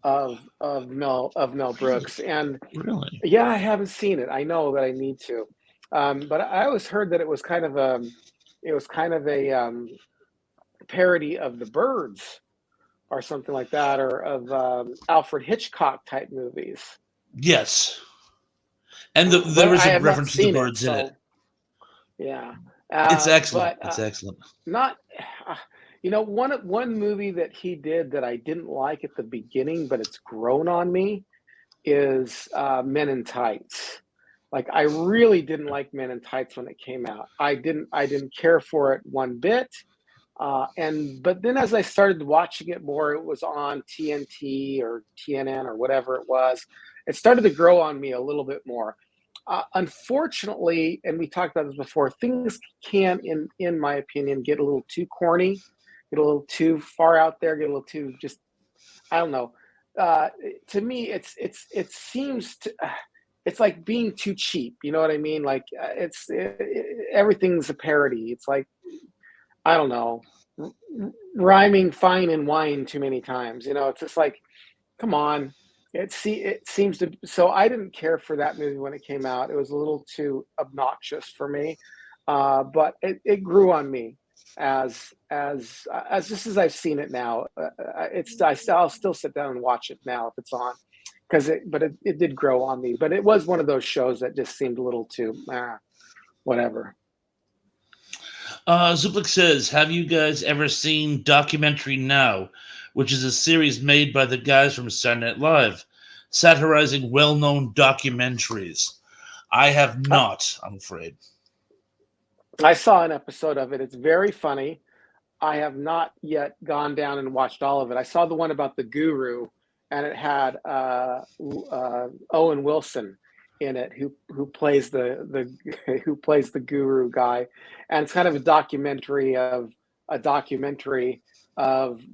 of Mel Really? Brooks, and Really? yeah, I haven't seen it. I know that I need to, but I always heard that it was kind of a parody of the Birds or something like that, or of Alfred Hitchcock type movies. Yes. And there But is I a have not reference to the seen it, birds in it. so yeah. It's excellent. But It's excellent. not, uh, one movie that he did that I didn't like at the beginning, but it's grown on me, is Men in Tights. Like, I really didn't like Men in Tights when it came out. I didn't care for it one bit. And but then as I started watching it more, it was on TNT or TNN or whatever it was. It started to grow on me a little bit more. Unfortunately, and we talked about this before, things can, in my opinion, get a little too corny, get a little too far out there, get a little too just, I don't know. Uh, to me, it seems to. It's like being too cheap. You know what I mean? Like, everything's a parody. It's like, I don't know, rhyming fine and wine too many times. It's just like, come on. It seems to. So I didn't care for that movie when it came out. It was a little too obnoxious for me, but it grew on me as just as I've seen it now. I'll still sit down and watch it now if it's on, but it did grow on me. But it was one of those shows that just seemed a little too whatever. Zuplik says, have you guys ever seen Documentary Now, which is a series made by the guys from Saturday Night Live, satirizing well-known documentaries? I have I, not, I'm afraid. I saw an episode of it. It's very funny. I have not yet gone down and watched all of it. I saw the one about the guru, and it had Owen Wilson in it, who plays the who plays the guru guy, and it's kind of a documentary of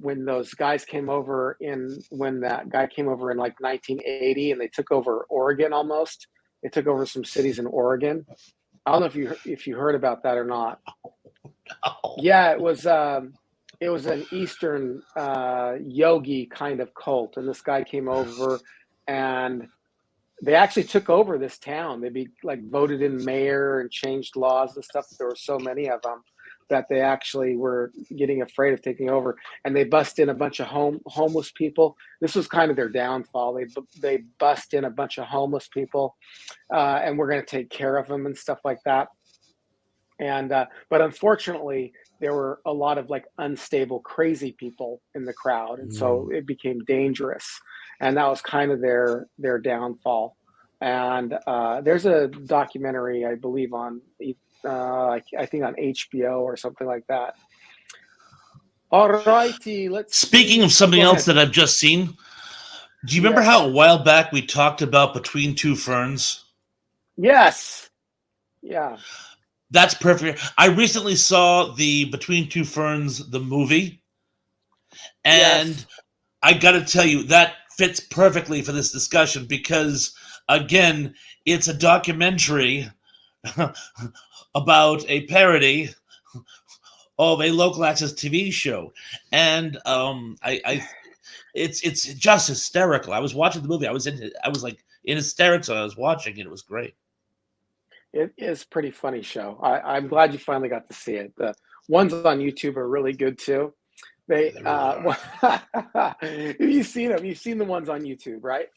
when those guys came over in when that guy came over in like 1980, and they took over Oregon almost. They took over some cities in Oregon. I don't know if you heard about that or not. Oh. Yeah, it was an Eastern yogi kind of cult, and this guy came over, and they actually took over this town. They be like voted in mayor and changed laws and stuff. There were so many of them that they actually were getting afraid of taking over, and they bust in a bunch of homeless people. This was kind of their downfall. They bust in a bunch of homeless people, and we're going to take care of them and stuff like that. And but unfortunately, there were a lot of like unstable, crazy people in the crowd, and so it became dangerous. And that was kind of their downfall. And there's a documentary, I believe, on I think on HBO or something like that. All righty, let's Speaking see. of Oh, something go else ahead. that I've just seen, do you remember how Yes. a while back we talked about Between Two Ferns? Yes. Yeah. That's perfect. I recently saw the Between Two Ferns, the movie, and Yes. I got to tell you, that fits perfectly for this discussion because, again, it's a documentary about a parody of a local access TV show, and it's just hysterical. I was watching the movie. I was like in hysterics while I was watching it. It was great. It is a pretty funny show. I'm glad you finally got to see it. The ones on YouTube are really good too. They They really are. you've seen them. You've seen the ones on YouTube, right?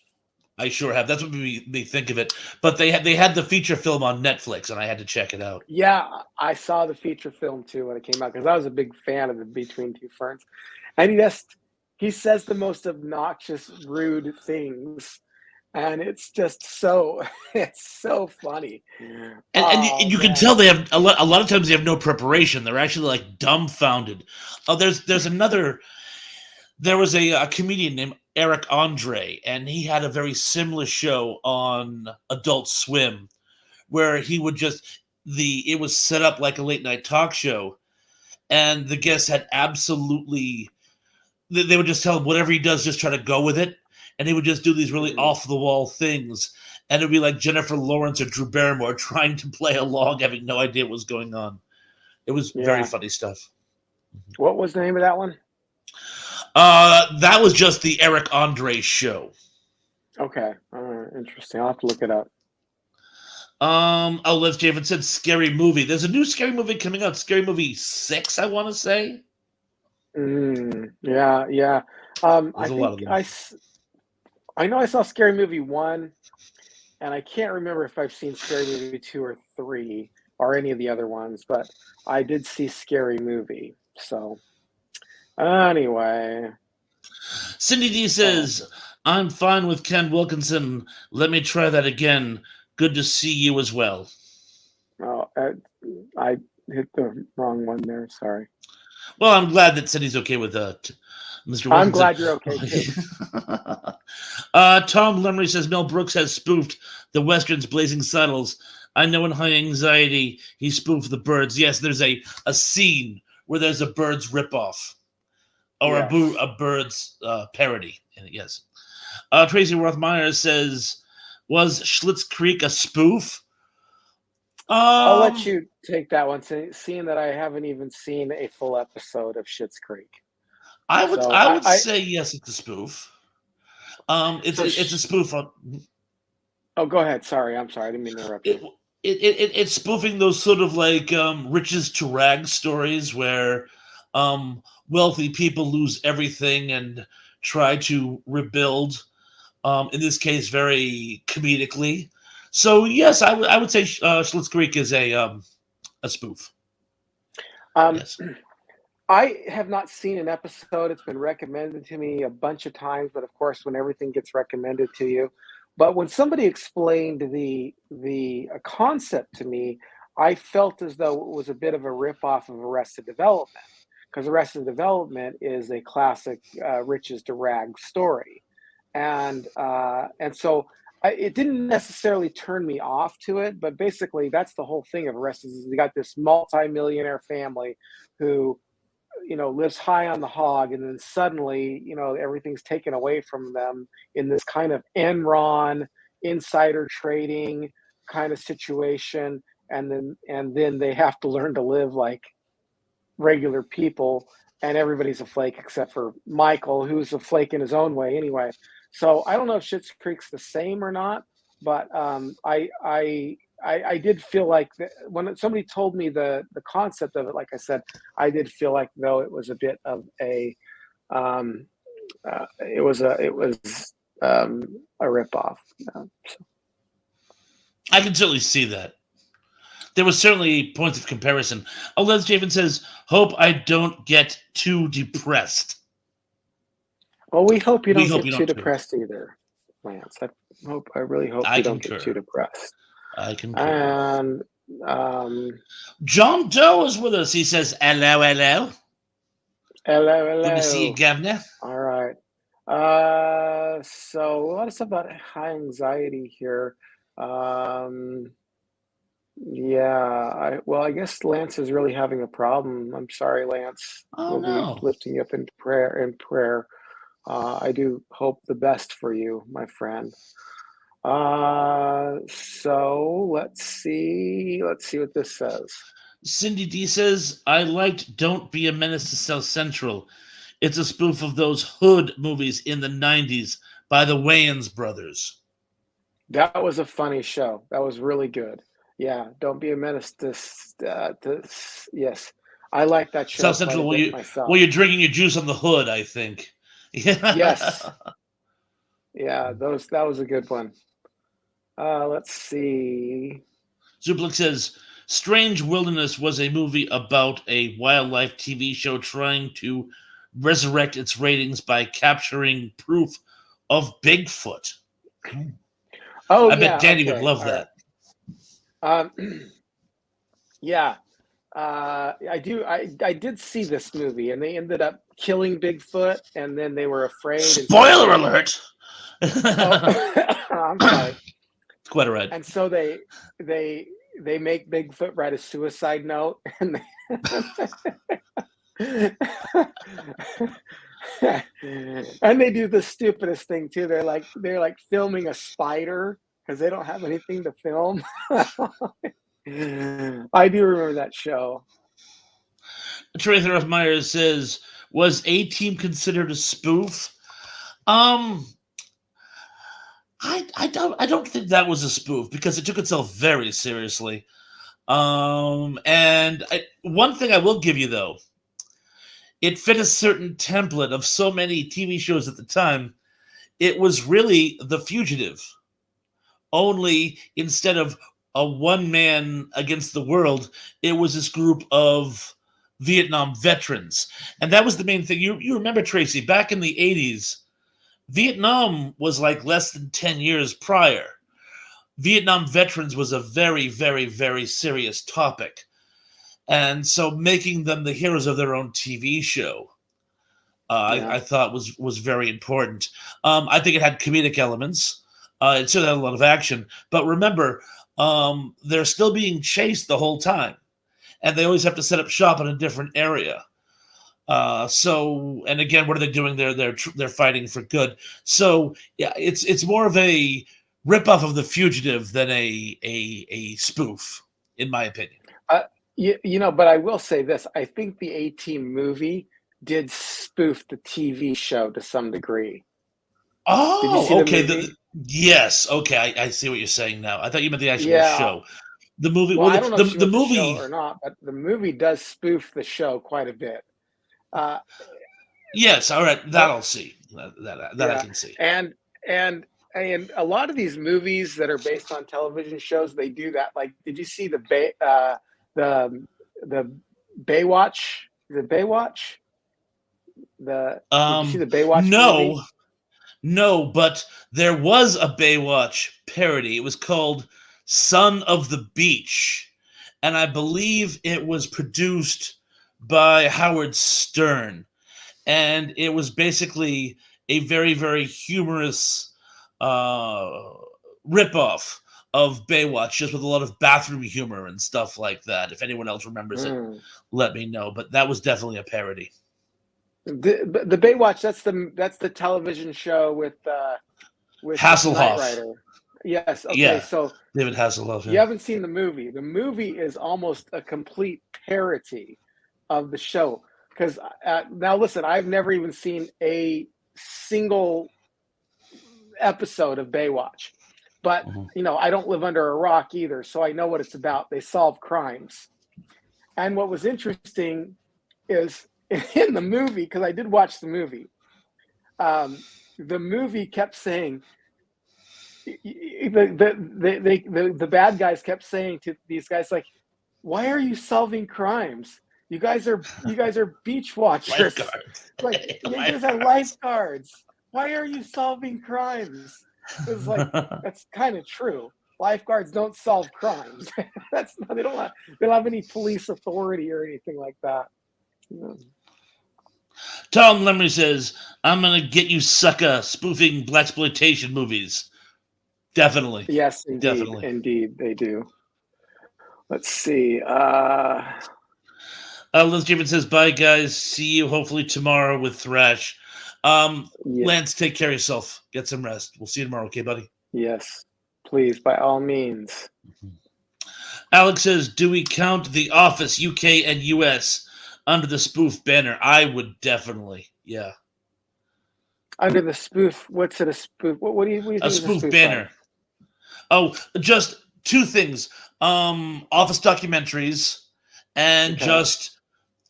I sure have. That's what made me think of it. But they had the feature film on Netflix, and I had to check it out. Yeah, I saw the feature film too when it came out because I was a big fan of the Between Two Ferns, and he says the most obnoxious, rude things, and it's just so it's so funny. And Oh you can man, tell they have a lot of times they have no preparation. They're actually like dumbfounded. Oh, there's another. There was a comedian named Eric Andre, and he had a very similar show on Adult Swim where he would just the it was set up like a late night talk show, and the guests had absolutely they would just tell him whatever he does, just try to go with it, and he would just do these really Mhm. off the wall things, and it'd be like Jennifer Lawrence or Drew Barrymore trying to play along, having no idea what was going on. It was very Yeah. funny stuff. What was the name of that one? That was just the Eric Andre show. Okay, interesting. I'll have to look it up. Oh, Les Javen said scary movie. There's a new scary movie coming out. Scary Movie 6, I want to say. Yeah, yeah. There's I a lot think of them. I know I saw Scary Movie 1, and I can't remember if I've seen Scary Movie 2 or 3 or any of the other ones, but I did see Scary Movie. So, anyway, Cindy D um, says, I'm fine with Ken Wilkinson. Let me try that again. Good to see you as well. oh, I hit the wrong one there. Sorry. Well, I'm glad that Cindy's okay with Mr. I'm Wilkinson. glad you're okay too. Tom Lemry says Mel Brooks has spoofed the Westerns Blazing Saddles. I know in High Anxiety he spoofed the Birds. Yes, there's a scene where there's a Birds ripoff or Yes. a Birds parody. Yes. Tracy Rothmeyer says, was Schlitz Creek a spoof? I'll let Um, you take that one, seeing that I haven't even seen a full episode of Schitt's Creek. So I would say yes, it's a spoof. so It's a spoof on oh, go ahead. Sorry, I'm sorry. I didn't mean to interrupt it. you. It's spoofing those sort of like riches to rags stories where wealthy people lose everything and try to rebuild. In this case, very comedically. So yes, I would say Schlitz Creek is a spoof. Um, Yes. I have not seen an episode. It's been recommended to me a bunch of times, but of course, when everything gets recommended to you, but when somebody explained the concept to me, I felt as though it was a bit of a ripoff of Arrested Development, because Arrested Development is a classic riches to rags story, and so it didn't necessarily turn me off to it, but basically that's the whole thing of Arrested. Is you got this multi-millionaire family who lives high on the hog, and then suddenly, everything's taken away from them in this kind of Enron insider trading kind of situation, and then they have to learn to live like regular people, and everybody's a flake except for Michael, who's a flake in his own way anyway. So I don't know if Schitt's Creek's the same or not, but I did feel like when somebody told me the concept of it, like I said, I did feel like though it was a bit of um, a ripoff. So. I can certainly see that. There was certainly points of comparison. Oh, Les Javen says, "Hope I don't get too depressed." Well, we hope you We don't hope get you too don't too. depressed either, Lance. I really hope I you don't get concur. too depressed. I concur. And um, John Doe is with us. He says, "Hello, hello. hello, Good to see you, hello. Governor." All right. So a lot of stuff about high anxiety here. Um, yeah, I guess Lance is really having a problem. I'm sorry, Lance. Oh We'll be no. lifting you up in prayer. In prayer, I do hope the best for you, my friend. So let's see. Let's see what this says. Cindy D says, "I liked Don't Be a Menace to South Central. It's a spoof of those hood movies in the 90s by the Wayans brothers." That was a funny show. That was really good. Yeah, don't be a menace yes. I like that show South quite a Central, bit while myself. you're drinking your juice on the hood, I think. Yes. Yeah. Yeah, that was a good one. Let's see. Zublik says, "Strange Wilderness was a movie about a wildlife TV show trying to resurrect its ratings by capturing proof of Bigfoot." Oh I bet yeah, Danny would okay. love All right. that. Um yeah. I did see this movie and they ended up killing Bigfoot and then they were afraid and so Spoiler they alert! oh I'm sorry. It's quite a ride. And so they they make Bigfoot write a suicide note and they and they do the stupidest thing too. They're like filming a spider because they don't have anything to film. I do remember that show. Teresa Myers says, "Was A Team considered a spoof?" Um, I don't think that was a spoof because it took itself very seriously. One thing I will give you though, it fit a certain template of so many TV shows at the time. It was really The Fugitive, only instead of a one man against the world, it was this group of Vietnam veterans. And that was the main thing. You remember, Tracy, back in the 80s, Vietnam was like less than 10 years prior. Vietnam veterans was a very, very, very serious topic. And so making them the heroes of their own TV show, Yeah, I thought was very important. I think it had comedic elements. It still had a lot of action. But remember, they're still being chased the whole time. And they always have to set up shop in a different area. And again, what are they doing? They're fighting for good. So yeah, it's more of a ripoff of The Fugitive than a spoof, in my opinion. you know, but I will say this: I think the A Team movie did spoof the TV show to some degree. Did you see Oh, the okay. movie? Yes, okay. I see what you're saying now. I thought you meant the actual Yeah. show. The movie. Well, Well, I don't know the if she the meant the show movie. or not, but the movie does spoof the show quite a bit. Uh, Yes, all right. That oh, I'll see. That I yeah, can see. and and and a lot of these movies that are based on television shows, they do that. Like, did you see the the Baywatch? The Baywatch? Did you see the Baywatch movie? No, no, but there was a Baywatch parody. It was called "Son of the Beach," and I believe it was produced by Howard Stern, and it was basically a very, very humorous uh, ripoff of Baywatch, just with a lot of bathroom humor and stuff like that. If anyone else remembers it, Mm. let me know. But that was definitely a parody. The Baywatch, that's the television show with Knight Hasselhoff, Rider. Yes. Okay. yeah, So David Hasselhoff, you yeah. haven't seen the movie. The movie is almost a complete parody of the show. Because now, listen, I've never even seen a single episode of Baywatch, but Mhm. you know, I don't live under a rock either, so I know what it's about. They solve crimes. And what was interesting is in the movie, because I did watch the movie kept saying the bad guys kept saying to these guys like, why are you solving crimes? You guys are beach watchers. Lifeguards. Like, you guys are Lifeguards. lifeguards. Why are you solving crimes? It's like, that's kind of true. Lifeguards don't solve crimes. That's not, they don't have any police authority or anything like that. Tom Lemry says, I'm gonna get you, sucker, spoofing blaxploitation movies. Definitely. Yes, indeed. Definitely. Indeed, they do. Let's see. Liz Given says, bye, guys. See you hopefully tomorrow with Thrash. Lance, take care of yourself. Get some rest. We'll see you tomorrow, okay, buddy? Yes, please, by all means. Alex says, do we count The Office, UK and US, under the spoof banner? I would definitely, yeah. Under the spoof, what's it a spoof? What do you think a spoof banner? Of? Oh, just two things. Office documentaries and just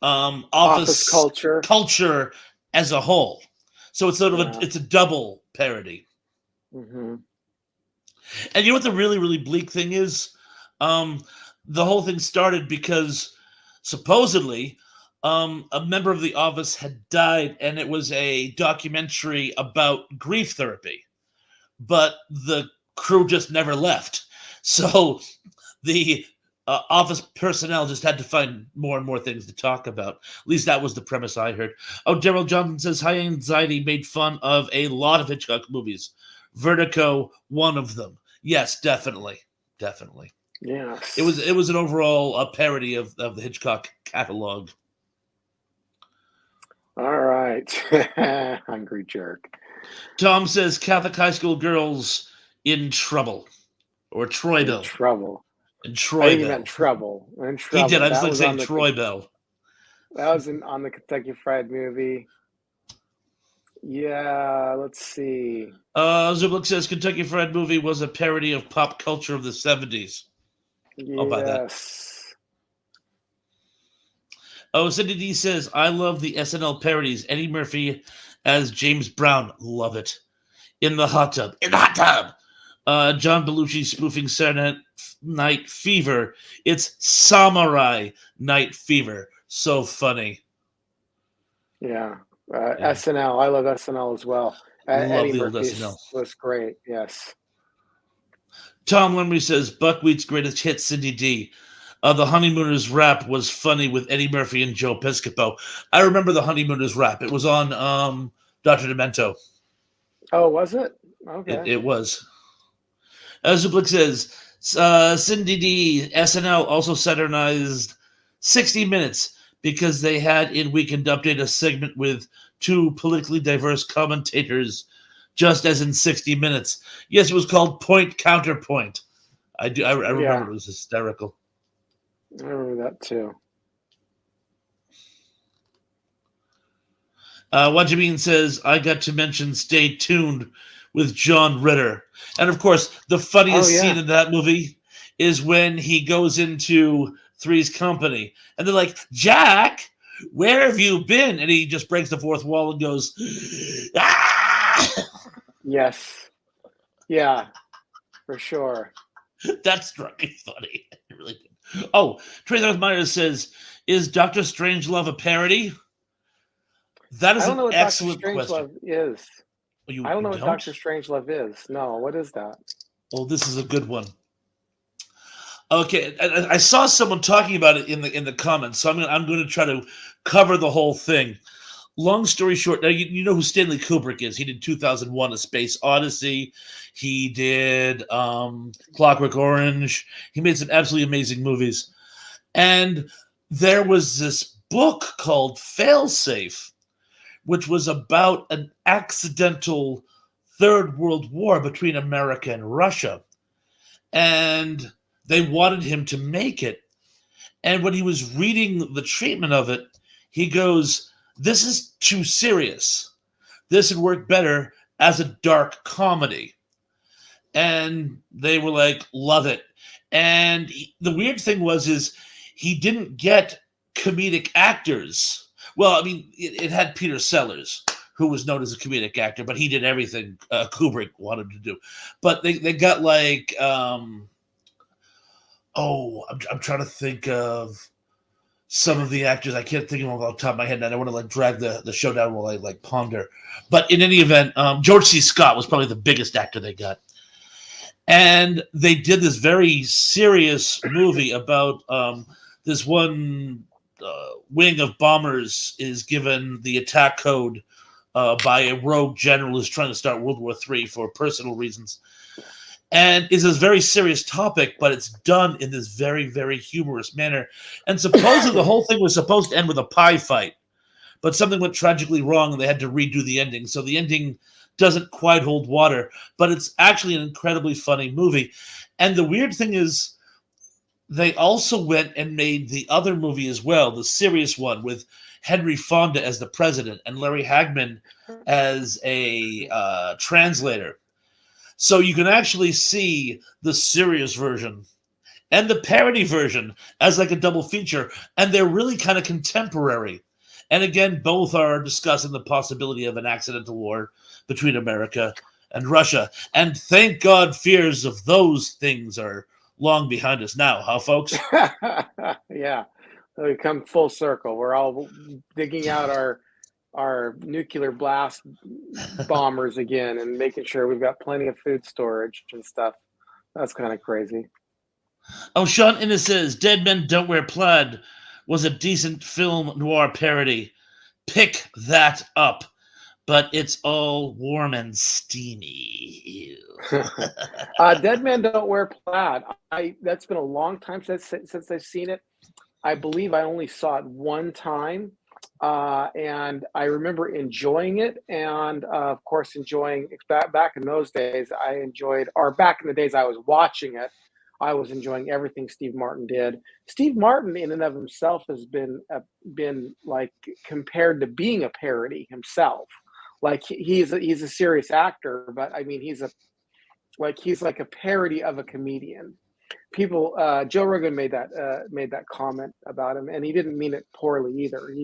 office culture as a whole. So it's sort of it's a double parody. Mm-hmm. And you know what the really, really bleak thing is? The whole thing started because supposedly a member of the office had died, and it was a documentary about grief therapy. But the crew just never left. So the office personnel just had to find more and more things to talk about. At least that was the premise I heard. Oh, Daryl Johnson says, High Anxiety made fun of a lot of Hitchcock movies. Vertigo, one of them. Yes, definitely. Definitely. Yes. It was an overall parody of the Hitchcock catalog. All right. Hungry jerk. Tom says Catholic high school girls in trouble. Or Troy-Bell. In trouble. In Troy-Bell. He meant trouble. In trouble. He did. I was saying Troy-Bell. That was on the Kentucky Fried Movie. Yeah, let's see. Zublik says Kentucky Fried Movie was a parody of pop culture of the 70s. I'll buy that. Oh, Cindy D says, I love the SNL parodies. Eddie Murphy as James Brown. Love it. In the hot tub. In the hot tub! John Belushi spoofing Saturday Night Fever. It's Samurai Night Fever. So funny. Yeah. SNL. I love SNL as well. Eddie Murphy SNL. Was great. Yes. Tom Lemry says, Buckwheat's greatest hit, Cindy D. The Honeymooners rap was funny with Eddie Murphy and Joe Piscopo. I remember the Honeymooners rap. It was on Dr. Demento. Oh, was it? Okay. It was. Zublik says, Cindy D. SNL also saturnized 60 Minutes because they had in Weekend Update a segment with two politically diverse commentators, just as in 60 Minutes. Yes, it was called Point Counterpoint. I remember it was hysterical. I remember that too. Wajibin says, I got to mention Stay Tuned with John Ritter. And of course, the funniest scene in that movie is when he goes into Three's Company and they're like, Jack, where have you been? And he just breaks the fourth wall and goes, ah! Yes. Yeah, for sure. That struck me funny. It really did. Oh, Trey Myers says, is Dr. Strangelove a parody? That is an excellent question. Is. I don't know what Dr. Strangelove is. No, what is that? Oh, this is a good one. Okay, I saw someone talking about it in the comments, so I'm going to try to cover the whole thing. Long story short, now you know who Stanley Kubrick is. He did 2001: A Space Odyssey. He did Clockwork Orange. He made some absolutely amazing movies. And there was this book called Failsafe, which was about an accidental Third World War between America and Russia. And they wanted him to make it. And when he was reading the treatment of it, he goes, this is too serious. This would work better as a dark comedy. And they were like, love it. And the weird thing is he didn't get comedic actors. Well, I mean, it had Peter Sellers, who was known as a comedic actor, but he did everything Kubrick wanted to do. But they got like, Oh, I'm trying to think of some of the actors. I can't think of them off the top of my head, and I don't want to like drag the show down while I like ponder. But in any event, George C. Scott was probably the biggest actor they got, and they did this very serious movie about this one wing of bombers is given the attack code by a rogue general who's trying to start World War III for personal reasons. And it's a very serious topic, but it's done in this very, very humorous manner. And supposedly the whole thing was supposed to end with a pie fight, but something went tragically wrong and they had to redo the ending. So the ending doesn't quite hold water, but it's actually an incredibly funny movie. And the weird thing is, they also went and made the other movie as well, the serious one with Henry Fonda as the president and Larry Hagman as a translator. So you can actually see the serious version and the parody version as like a double feature, and they're really kind of contemporary. And again, both are discussing the possibility of an accidental war between America and Russia. And thank God fears of those things are long behind us now, huh, folks? Yeah, we come full circle. We're all digging out our nuclear blast bombers again and making sure we've got plenty of food storage and stuff. That's kind of crazy. Oh, Sean Innes says Dead Men Don't Wear Plaid was a decent film noir parody. Pick that up. But it's all warm and steamy. Dead Men Don't Wear Plaid. That's been a long time since I've seen it. I believe I only saw it one time, and I remember enjoying it. And of course, enjoying back in those days, back in the days I was watching it, I was enjoying everything Steve Martin did. Steve Martin, in and of himself, has been like compared to being a parody himself. Like he's a serious actor, but I mean he's like a parody of a comedian. People, Joe Rogan made that comment about him, and he didn't mean it poorly either.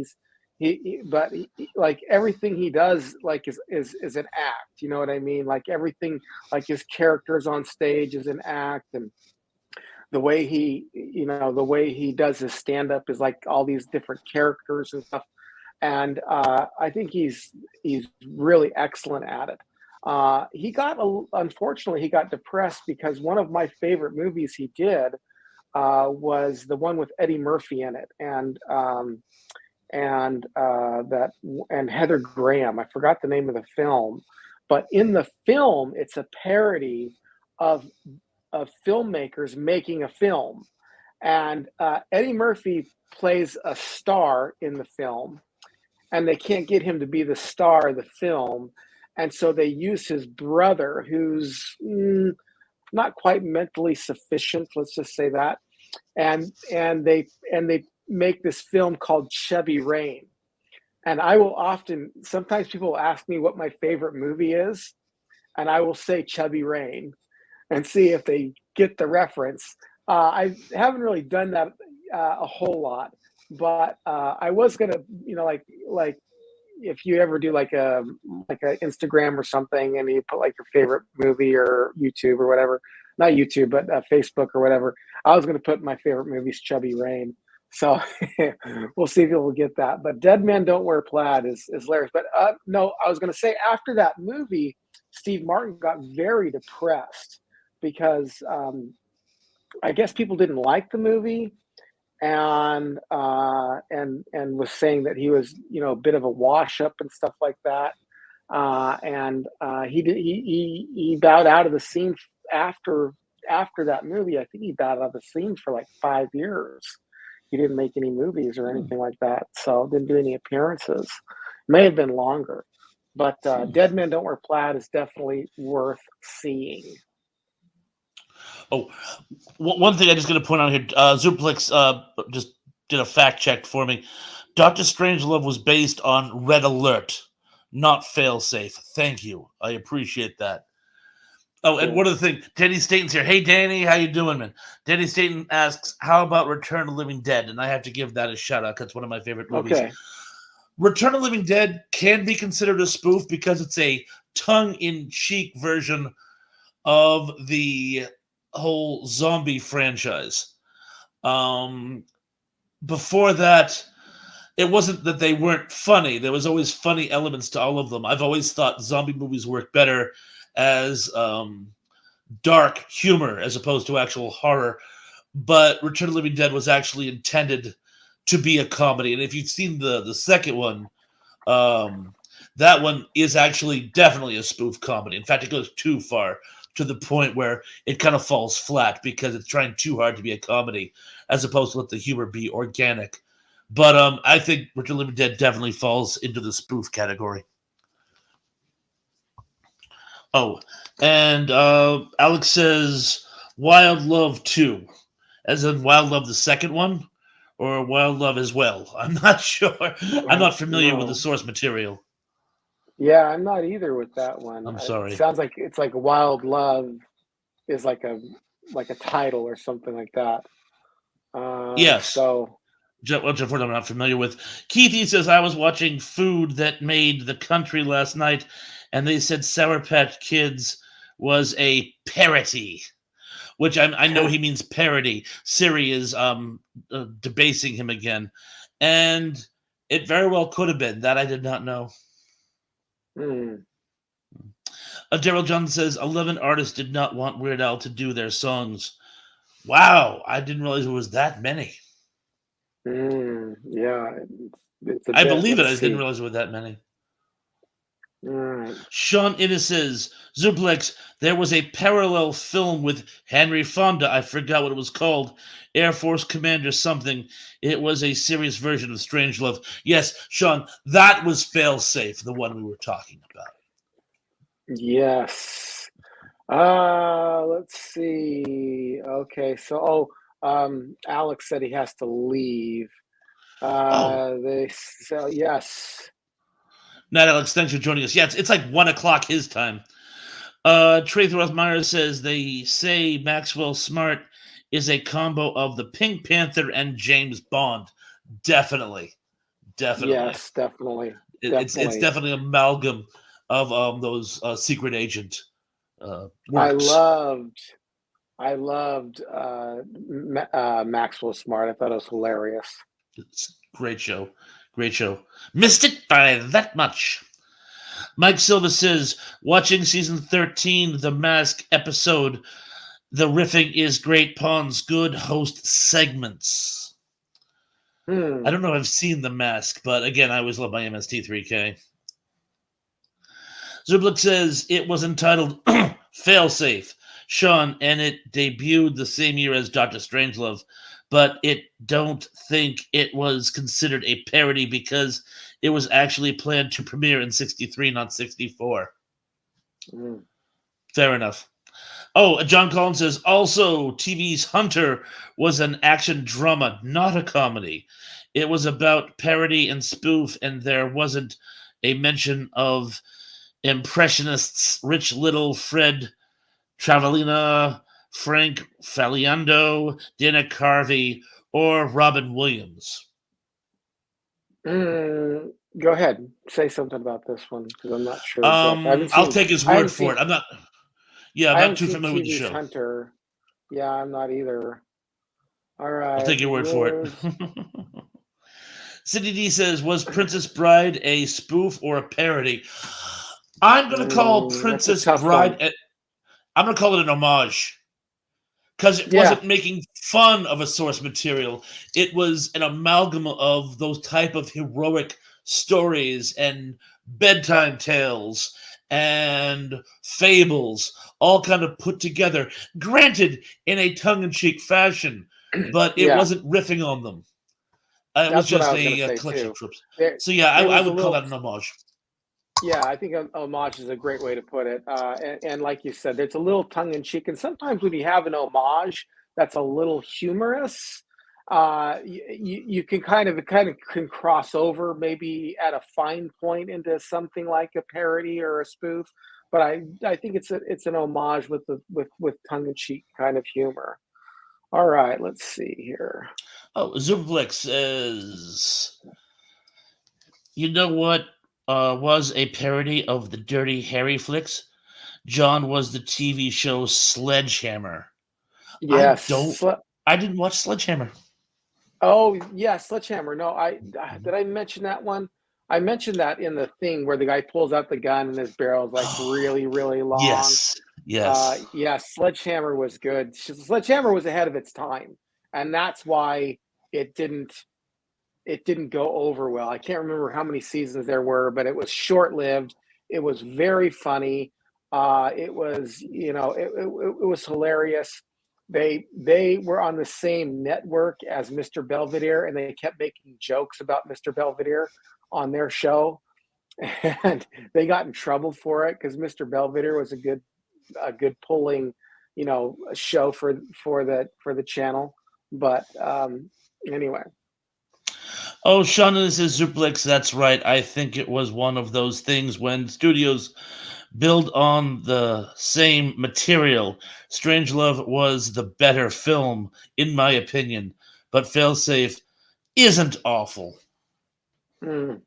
But like everything he does, like is an act. You know what I mean? Like everything, like his characters on stage is an act, and the way he does his stand up is like all these different characters and stuff. And I think he's really excellent at it. Unfortunately, he got depressed because one of my favorite movies he did was the one with Eddie Murphy in it, and Heather Graham. I forgot the name of the film, but in the film, it's a parody of filmmakers making a film, and Eddie Murphy plays a star in the film, and they can't get him to be the star of the film. And so they use his brother, who's not quite mentally sufficient, let's just say that. And they make this film called Chubby Rain. And sometimes people ask me what my favorite movie is, and I will say Chubby Rain and see if they get the reference. I haven't really done that a whole lot, but I was gonna, like if you ever do like a Instagram or something, and you put like your favorite movie or YouTube or whatever, not YouTube, but Facebook or whatever. I was gonna put my favorite movie's Chubby Rain. So we'll see if you'll get that. But Dead Men Don't Wear Plaid is hilarious. But no, I was gonna say after that movie, Steve Martin got very depressed because I guess people didn't like the movie, and was saying that he was a bit of a wash up and stuff like that. He bowed out of the scene after that movie. I think he bowed out of the scene for like 5 years. He didn't make any movies or anything like that, so didn't do any appearances. May have been longer, but Dead Men Don't Wear Plaid is definitely worth seeing. Oh, one thing I just going to point out here, Zuplex just did a fact check for me. Doctor Strangelove was based on Red Alert, not Failsafe. Thank you. I appreciate that. Oh, and one other thing, Danny Staten's here. Hey, Danny, how you doing, man? Danny Staten asks, how about Return of the Living Dead? And I have to give that a shout-out because it's one of my favorite movies. Okay. Return of the Living Dead can be considered a spoof because it's a tongue-in-cheek version of the whole zombie franchise. Before that, it wasn't that they weren't funny. There was always funny elements to all of them. I've always thought zombie movies work better as dark humor as opposed to actual horror. But Return of the Living Dead was actually intended to be a comedy. And if you've seen the second one, that one is actually definitely a spoof comedy. In fact, it goes too far to the point where it kind of falls flat because it's trying too hard to be a comedy as opposed to let the humor be organic. But I think Return of the Living Dead definitely falls into the spoof category. Oh, and Alex says Wild Love 2, as in Wild Love the second one, or Wild Love as well. I'm not sure. I'm not familiar with the source material. Yeah, I'm not either with that one. I'm sorry. It sounds like it's like Wild Love is like a title or something like that. Yes. So, which I'm not familiar with. Keithy says, I was watching Food That Made the Country last night, and they said Sour Patch Kids was a parody, which I know he means parody. Siri is debasing him again. And it very well could have been. That I did not know. Daryl Johnson says, 11 artists did not want Weird Al to do their songs. Wow, I didn't realize it was that many. Yeah. I believe it. I didn't realize it was that many. Right. Sean Innes says, Zuplex, there was a parallel film with Henry Fonda. I forgot what it was called. Air Force Commander something. It was a serious version of Strangelove. Yes, Sean, that was Failsafe, the one we were talking about. Yes. Let's see. Okay, so Alex said he has to leave. Yes. Not Alex, thanks for joining us. Yeah, it's like 1 o'clock his time. Trey Rothmeyer says they say Maxwell Smart is a combo of the Pink Panther and James Bond. Definitely. Yes, definitely. It's definitely an amalgam of those secret agent works. I loved Maxwell Smart. I thought it was hilarious. It's a great show. Great show. Missed it by that much. Mike Silva says, watching season 13, The Mask episode, the riffing is great. Pawns good host segments. I don't know if I've seen The Mask, but again, I always love my MST3K. Zublik says it was entitled Failsafe, Sean, and it debuted the same year as Doctor Strangelove, but it don't think it was considered a parody because it was actually planned to premiere in 63, not 64. Fair enough. Oh, John Collins says, also, TV's Hunter was an action drama, not a comedy. It was about parody and spoof, and there wasn't a mention of Impressionists Rich Little, Fred Travellina, Frank Faliando, Dana Carvey, or Robin Williams. Go ahead. Say something about this one because I'm not sure. I'll take his word for it. I'm not too familiar with the show. Hunter. Yeah, I'm not either. All right. I'll take your word for it. Cindy D says, was Princess Bride a spoof or a parody? I'm going to call Princess Bride... I'm going to call it an homage. Because it wasn't making fun of a source material. It was an amalgam of those type of heroic stories and bedtime tales and fables, all kind of put together. Granted, in a tongue-in-cheek fashion, but it wasn't riffing on them. It was just a collection of tropes. So yeah, I would call that an homage. Yeah, I think homage is a great way to put it. And like you said, it's a little tongue-in-cheek. And sometimes when you have an homage that's a little humorous, you can kind of can cross over maybe at a fine point into something like a parody or a spoof. But I think it's an homage with tongue-in-cheek kind of humor. All right, let's see here. Oh, Zuplex says, you know what was a parody of the Dirty Harry flicks? John was the TV show Sledgehammer. Yes. I didn't watch Sledgehammer. Oh, yeah, Sledgehammer. No, did I mention that one? I mentioned that in the thing where the guy pulls out the gun and his barrel is like really, really long. Yes, yes. Yeah, Sledgehammer was good. Sledgehammer was ahead of its time, and that's why it didn't it didn't go over well. I can't remember how many seasons there were, but it was short-lived. It was very funny. It was, it was hilarious. They were on the same network as Mr. Belvedere, and they kept making jokes about Mr. Belvedere on their show, and they got in trouble for it because Mr. Belvedere was a good pulling, show for the channel. But anyway. Oh, Shannon says Zuplex, that's right. I think it was one of those things when studios build on the same material. Strangelove was the better film, in my opinion, but Failsafe isn't awful. Mm.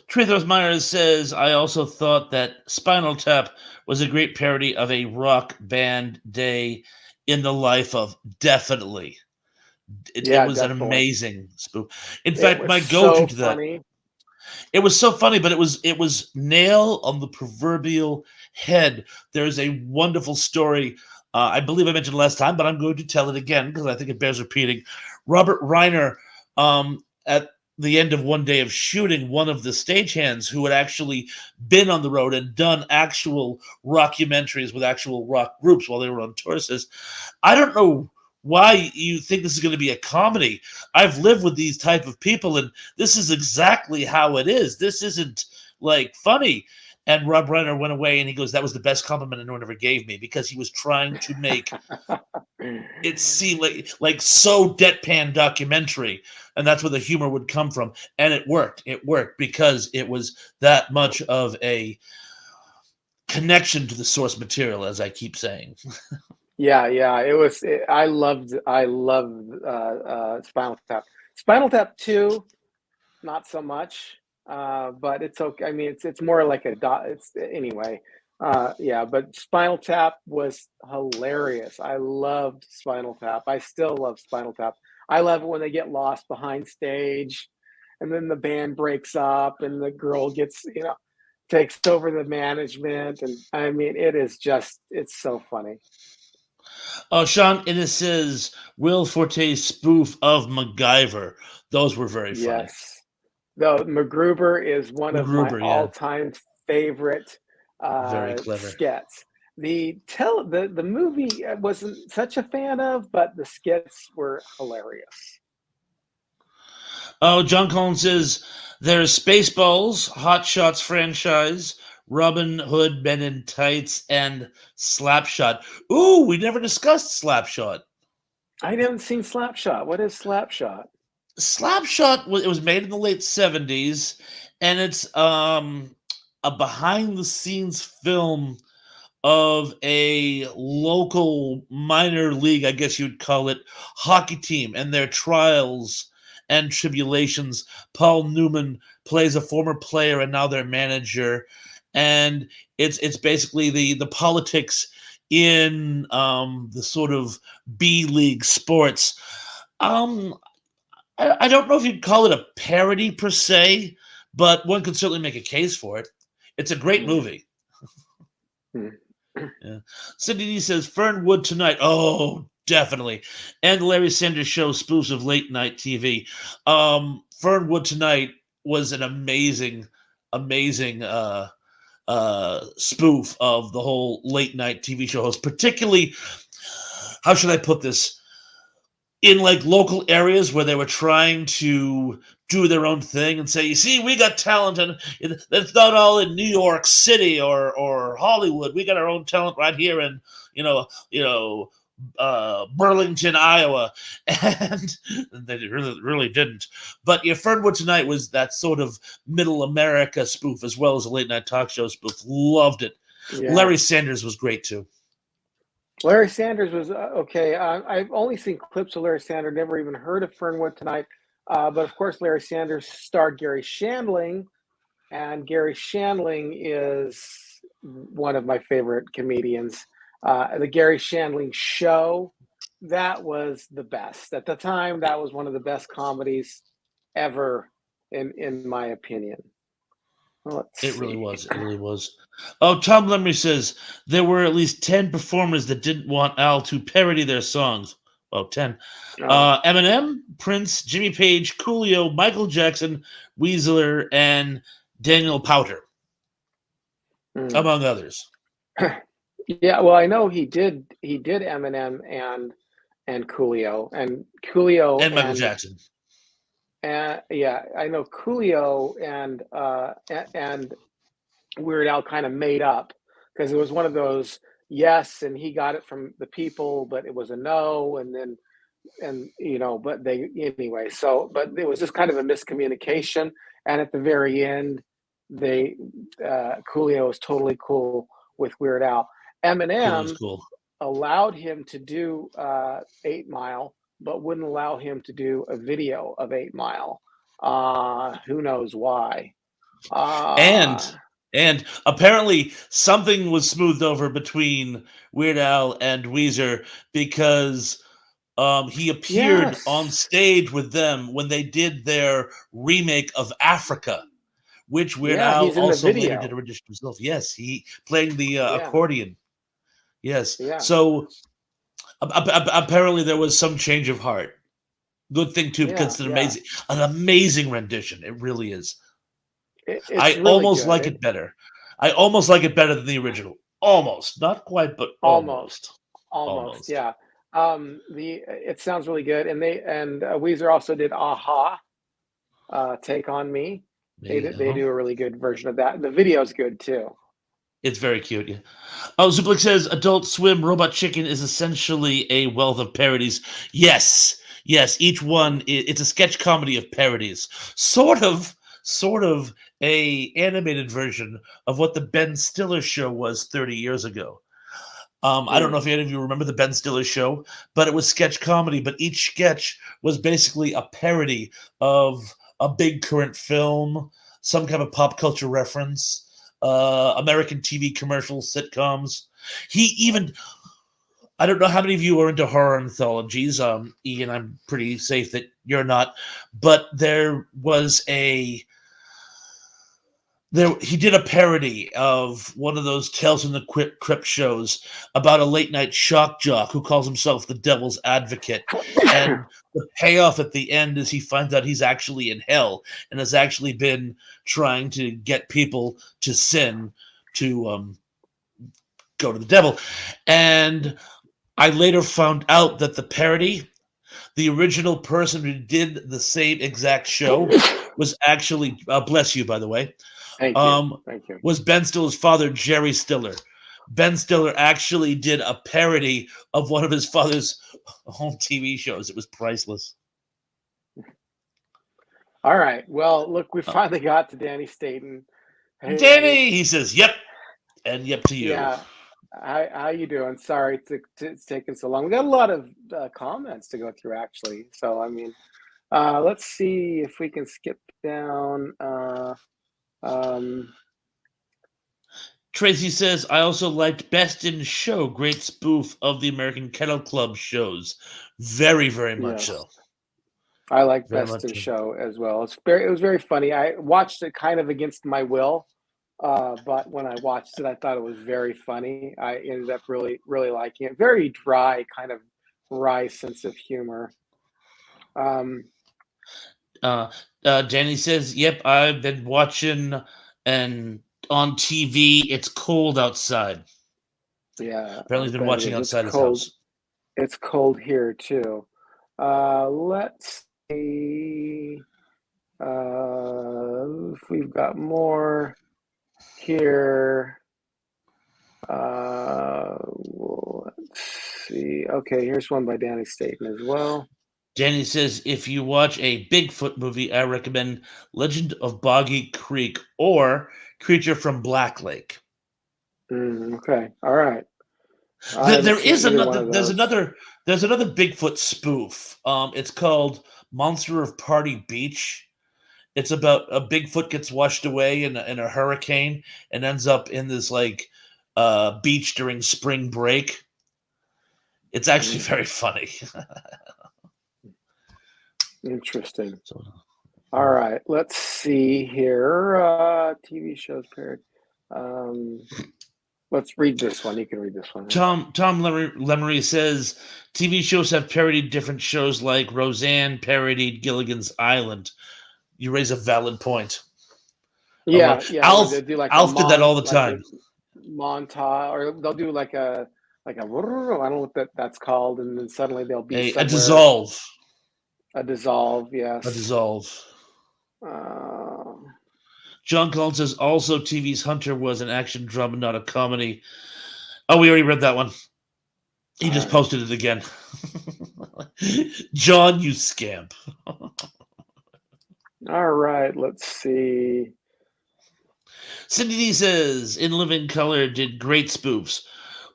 Trithos Myers says, I also thought that Spinal Tap was a great parody of a rock band day in the life of. Definitely. It Yeah, was an definitely. amazing spoof. In It fact, was my go-to so to that, funny. it was so funny, but it was nail on the proverbial head. There's a wonderful story. I believe I mentioned last time, but I'm going to tell it again because I think it bears repeating. Robert Reiner, at the end of one day of shooting, one of the stagehands who had actually been on the road and done actual rockumentaries with actual rock groups while they were on tour, says, I don't know why you think this is going to be a comedy. I've lived with these type of people, and this is exactly how it is. This isn't like funny. And Rob Reiner went away and he goes, that was the best compliment anyone ever gave me, because he was trying to make it seem like so deadpan documentary. And that's where the humor would come from. And it worked. It worked because it was that much of a connection to the source material, as I keep saying. Yeah, yeah, I loved Spinal Tap. Spinal Tap 2, not so much. But it's okay. I mean, it's more like it's anyway. Yeah, but Spinal Tap was hilarious. I loved Spinal Tap. I still love Spinal Tap. I love it when they get lost behind stage and then the band breaks up and the girl takes over the management, and I mean, it's so funny. Oh, Sean Innes says Will Forte's spoof of MacGyver. Those were very funny. Yes. Though MacGruber is one of my MacGruber, yeah, all-time favorite very clever. skits. The movie I wasn't such a fan of, but the skits were hilarious. Oh, John Collins says there's Spaceballs, Hot Shots franchise, Robin Hood, Men in Tights, and Slapshot. Ooh, we never discussed Slapshot. I haven't seen Slapshot. What is Slapshot? Slapshot was made in the late 70s, and it's a behind the scenes film of a local minor league, I guess you'd call it, hockey team and their trials and tribulations. Paul Newman plays a former player and now their manager, and it's basically the politics in the sort of B league sports. Um, I don't know if you'd call it a parody per se, but one could certainly make a case for it. It's a great Hmm. movie. Hmm. Yeah. Cindy D says Fernwood tonight. Oh, definitely. And Larry Sanders Show spoofs of late night TV. Fernwood tonight was an amazing spoof of the whole late night TV show host, particularly, how should I put this? In like local areas where they were trying to do their own thing and say, you see, we got talent, and it's not all in New York City or Hollywood. We got our own talent right here in Burlington, Iowa, and they really didn't. But yeah, Fernwood Tonight was that sort of middle America spoof as well as a late night talk show spoof. Loved it. Yeah. Larry Sanders was great too. Larry Sanders was okay. I've only seen clips of Larry Sanders, never even heard of Fernwood Tonight. But of course, Larry Sanders starred Gary Shandling, and Gary Shandling is one of my favorite comedians. The Gary Shandling Show, that was the best. At the time, that was one of the best comedies ever in my opinion. Let's It really see. was. It really was. Oh, Tom Lemry says there were at least 10 performers that didn't want Al to parody their songs. Well, 10. Oh. Eminem, Prince, Jimmy Page, Coolio, Michael Jackson, Weezer, and Daniel Powter, among others. Yeah, well, I know he did Eminem and Coolio And Michael Jackson. And yeah, I know Coolio and Weird Al kind of made up because it was one of those yes, and he got it from the people, but it was a no, and then but they anyway. So, but it was just kind of a miscommunication, and at the very end, they Coolio was totally cool with Weird Al. Eminem Cool. allowed him to do 8 Mile, but wouldn't allow him to do a video of 8 Mile. Who knows why? And apparently something was smoothed over between Weird Al and Weezer because he appeared on stage with them when they did their remake of Africa, which Weird Al also later did a rendition himself. Yes, he playing the accordion. Yes. Yeah. So apparently there was some change of heart. Good thing too, because it's an amazing rendition. It really is. I really almost like it better. I almost like it better than the original. Almost, not quite, but almost. Yeah. It sounds really good, and Weezer also did "Aha," "Take on Me." They do a really good version of that. The video's good too. It's very cute. Yeah. Oh, Zuplik says Adult Swim Robot Chicken is essentially a wealth of parodies. Yes, each one it's a sketch comedy of parodies. Sort of a animated version of what the Ben Stiller show was 30 years ago. I don't know if any of you remember the Ben Stiller show, but it was sketch comedy, but each sketch was basically a parody of a big current film, some kind of pop culture reference, American TV commercials, sitcoms. I don't know how many of you are into horror anthologies. Ian, I'm pretty safe that you're not, but he did a parody of one of those Tales from the Crypt shows about a late night shock jock who calls himself the devil's advocate. And the payoff at the end is he finds out he's actually in hell and has actually been trying to get people to sin to go to the devil. And I later found out that the original person who did the same exact show was actually, bless you, by the way, Thank you. was Ben Stiller's father, Jerry Stiller. Ben Stiller actually did a parody of one of his father's home TV shows. It was priceless. All right. Well, look, we finally got to Danny Staten. Hey, Danny, he says, "Yep," and yep to you. Yeah. How you doing? Sorry it's taking so long. We got a lot of comments to go through, actually. So, I mean, let's see if we can skip down. Tracy says, I also liked Best in Show, great spoof of the American Kennel Club shows. Very, very much so. I like Best in Show as well. It was very funny. I watched it kind of against my will, but when I watched it, I thought it was very funny. I ended up really, really liking it. Very dry, kind of wry sense of humor. Danny says, "Yep, I've been watching and on TV. It's cold outside." Yeah, apparently he's been watching outside his house. It's cold here too. Let's see if we've got more here. Let's see. Okay, here's one by Danny Staten as well. Danny says, if you watch a Bigfoot movie, I recommend Legend of Boggy Creek or Creature from Black Lake. Okay, all right. There's another Bigfoot spoof. It's called Monster of Party Beach. It's about a Bigfoot gets washed away in a hurricane and ends up in this beach during spring break. It's actually very funny. Interesting. All right, let's see here. TV shows period. Let's read this one. You can read this one. Tom Lemery says TV shows have parodied different shows, like Roseanne parodied Gilligan's Island. You raise a valid point. Yeah, Alf, they do like Alf did that all the time. Montage, or they'll do like a I don't know what that's called, and then suddenly they'll be a dissolve. A dissolve, yes. A dissolve. John Collins says also TV's Hunter was an action drama, not a comedy. Oh, we already read that one. He just posted it again. John, you scamp. All right, let's see. Cindy D says, In Living Color did great spoofs.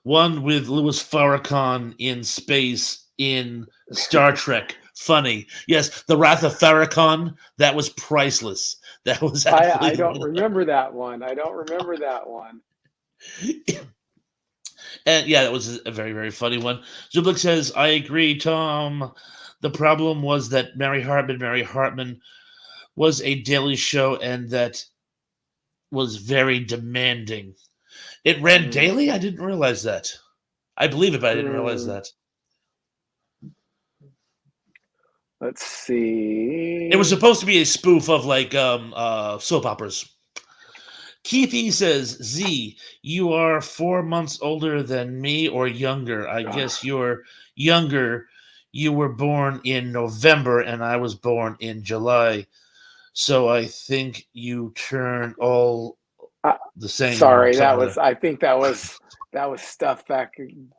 One with Louis Farrakhan in space in Star Trek. Funny. Yes, The Wrath of Farrakhan, that was priceless. That was I don't remember that one. And yeah, that was a very, very funny one. Zublik says, I agree, Tom. The problem was that Mary Hartman was a daily show, and that was very demanding. It ran daily? I didn't realize that. I believe it, but I didn't realize that. Let's see. It was supposed to be a spoof of like soap operas. Keithy says, Z, you are 4 months older than me or younger. I guess you're younger. You were born in November and I was born in July. So I think you turn all the same. Sorry, I think that was stuff back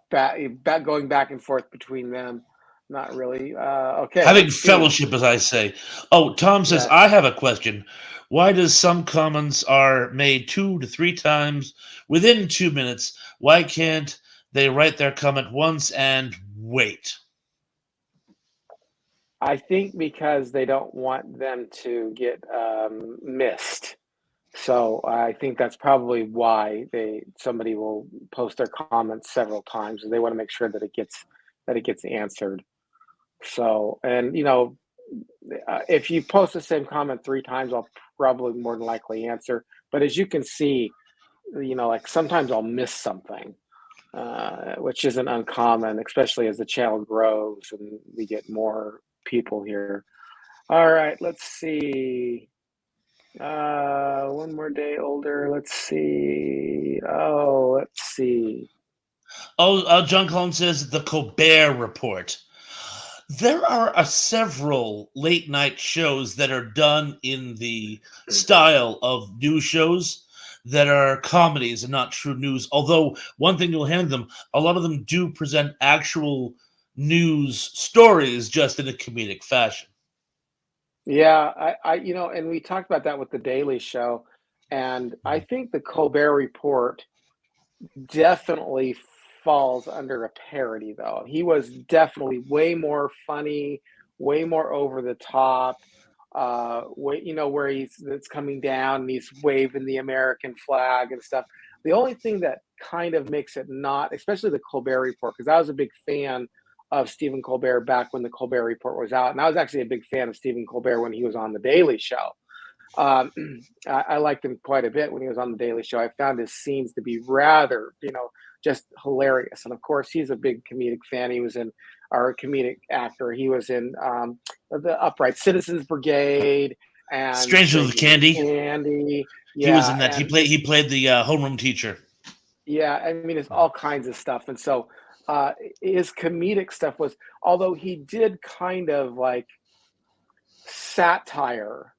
going back and forth between them. Not really. Okay. Having fellowship, as I say. Oh, Tom says, I have a question. Why does some comments are made 2 to 3 times within 2 minutes? Why can't they write their comment once and wait? I think because they don't want them to get missed. So I think that's probably why somebody will post their comments several times, and they want to make sure that it gets answered. So, and if you post the same comment 3 times, I'll probably more than likely answer. But as you can see, like sometimes I'll miss something, which isn't uncommon, especially as the channel grows and we get more people here. All right, let's see. One more day older. Let's see. John Collins says the Colbert Report. There are several late night shows that are done in the style of news shows that are comedies and not true news. Although one thing you'll hand them, a lot of them do present actual news stories just in a comedic fashion. Yeah, and we talked about that with the Daily Show, and I think the Colbert Report definitely falls under a parody, though. He was definitely way more funny, way more over the top. Where it's coming down and he's waving the American flag and stuff. The only thing that kind of makes it not, especially the Colbert Report, because I was a big fan of Stephen Colbert back when the Colbert Report was out, and I was actually a big fan of Stephen Colbert when he was on the Daily Show. I liked him quite a bit when he was on the Daily Show. I found his scenes to be rather, just hilarious. And of course, he's a big comedic fan. He was in our comedic actor. He was in the Upright Citizens Brigade and Strangers with Candy. Yeah, he was in that. He played the homeroom teacher. Yeah, I mean, it's all kinds of stuff. And so his comedic stuff was, although he did kind of like satire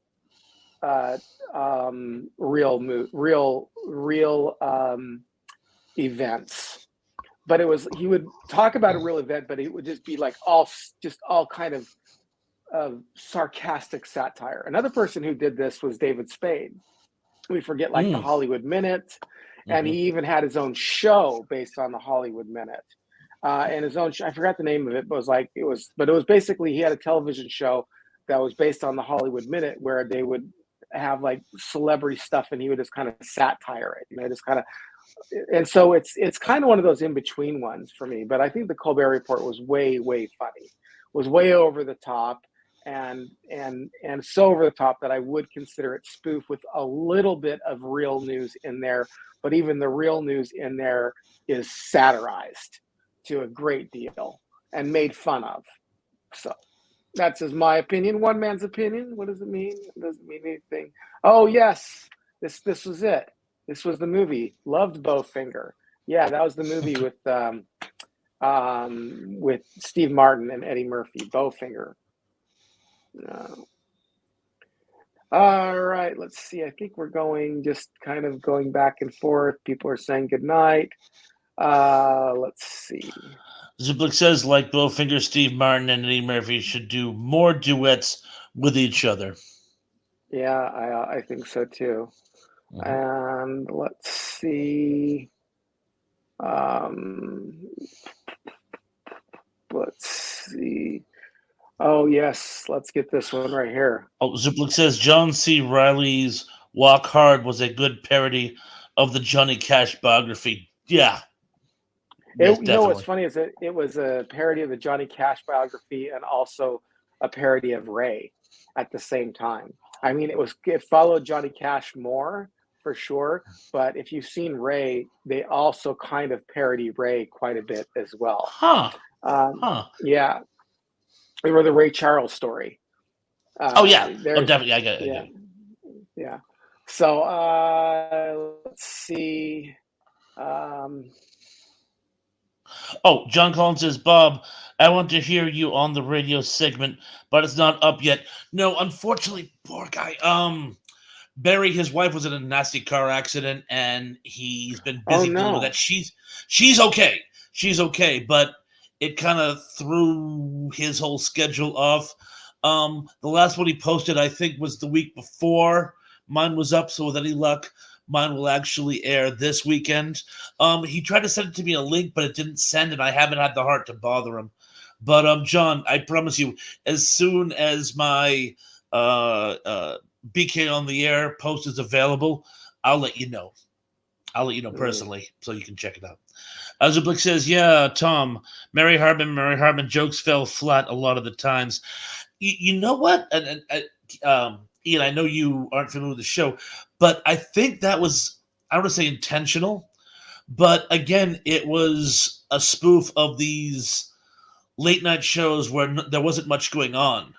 real events, but he would talk about a real event, but it would just be like all kind of sarcastic satire. Another person who did this was David Spade. We forget the Hollywood Minute, and he even had his own show based on the Hollywood Minute, and his own. I forgot the name of it, but it was basically he had a television show that was based on the Hollywood Minute, where they would have like celebrity stuff, and he would just kind of satire it, just kind of and so it's kind of one of those in between ones for me. But I think the Colbert Report was way funny, was way over the top, and so over the top that I would consider it spoof with a little bit of real news in there. But even the real news in there is satirized to a great deal and made fun of. So that's just my opinion, one man's opinion. What does it mean? It doesn't mean anything. Oh yes, this was it. This was the movie. Loved Bowfinger. Yeah, that was the movie with Steve Martin and Eddie Murphy. Bowfinger. All right, let's see. I think we're just kind of going back and forth. People are saying goodnight. Let's see. Ziplik says, like Bowfinger, Steve Martin and Eddie Murphy should do more duets with each other. Yeah, I think so too. Mm-hmm. And let's see. Let's see. Oh yes, let's get this one right here. Oh, Ziplik says John C. Reilly's Walk Hard was a good parody of the Johnny Cash biography. Yeah. Yes, you know what's funny is that it was a parody of the Johnny Cash biography and also a parody of Ray at the same time. I mean, it followed Johnny Cash more for sure, but if you've seen Ray, they also kind of parody Ray quite a bit as well. Yeah. They were the Ray Charles story. Definitely, I get it. Yeah. So let's see. John Collins says, Bob, I want to hear you on the radio segment, but it's not up yet. No, unfortunately, poor guy. Barry, his wife was in a nasty car accident, and he's been busy dealing with that. She's okay. She's okay, but it kind of threw his whole schedule off. The last one he posted, I think, was the week before mine was up, so with any luck, mine will actually air this weekend. He tried to send it to me a link, but it didn't send, and I haven't had the heart to bother him. But John, I promise you, as soon as my BK on the Air post is available, I'll let you know. I'll let you know personally, so you can check it out. Zublik says, yeah, Tom, Mary Hartman jokes fell flat a lot of the times. You know what? And Ian, I know you aren't familiar with the show, but I think that was, I don't want to say intentional, but again, it was a spoof of these late night shows where there wasn't much going on.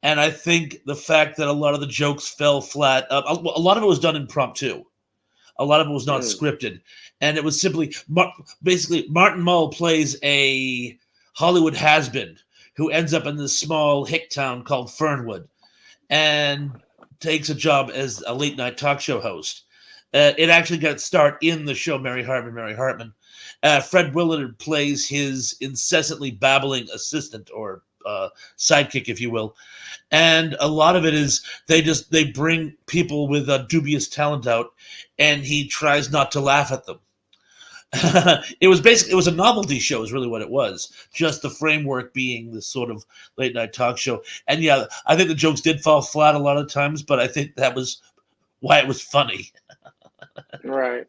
And I think the fact that a lot of the jokes fell flat, a lot of it was done impromptu. A lot of it was not scripted. And it was simply, basically, Martin Mull plays a Hollywood has-been who ends up in this small hick town called Fernwood and takes a job as a late-night talk show host. It actually got its start in the show Mary Hartman. Fred Willard plays his incessantly babbling assistant or sidekick, if you will. And a lot of it is they bring people with dubious talent out, and he tries not to laugh at them. It was a novelty show is really what it was. Just the framework being this sort of late night talk show. And yeah, I think the jokes did fall flat a lot of times, but I think that was why it was funny. Right.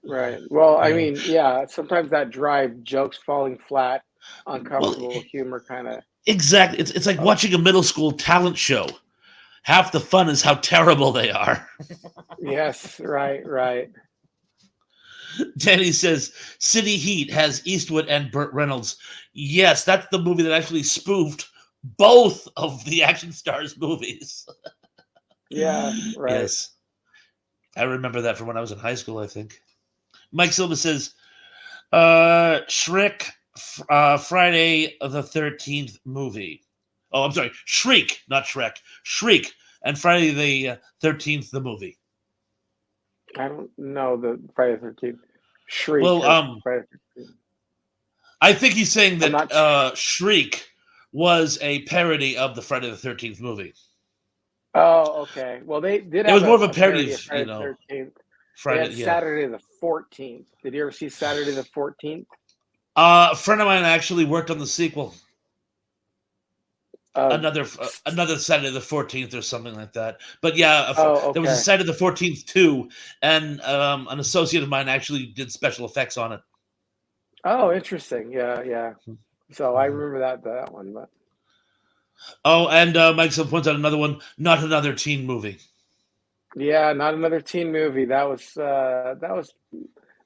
Well, I mean, yeah, sometimes that drive jokes falling flat, uncomfortable humor kind of. Exactly. It's like watching a middle school talent show. Half the fun is how terrible they are. Yes, right. Danny says, City Heat has Eastwood and Burt Reynolds. Yes, that's the movie that actually spoofed both of the Action Stars movies. Yeah, right. Yes. I remember that from when I was in high school, I think. Mike Silva says, Shrek, Friday the 13th movie. Oh, I'm sorry. Shriek, not Shrek. Shriek and Friday the 13th, the movie. I don't know the Friday the 13th. Shriek. Well, Friday the 13th. I think he's saying that Shriek was a parody of the Friday the 13th movie. Oh, okay. Well, they did. It was more of a parody of, Friday the 13th. Friday, Saturday the 14th. Did you ever see Saturday the 14th? A friend of mine actually worked on the sequel. another Saturday the 14th or something like that. But yeah, there was a okay. Saturday the 14th too, and an associate of mine actually did special effects on it. Oh, interesting. Yeah. So I remember that one, but oh, and Mike points out another one, not another teen movie. yeah, not another teen movie. That was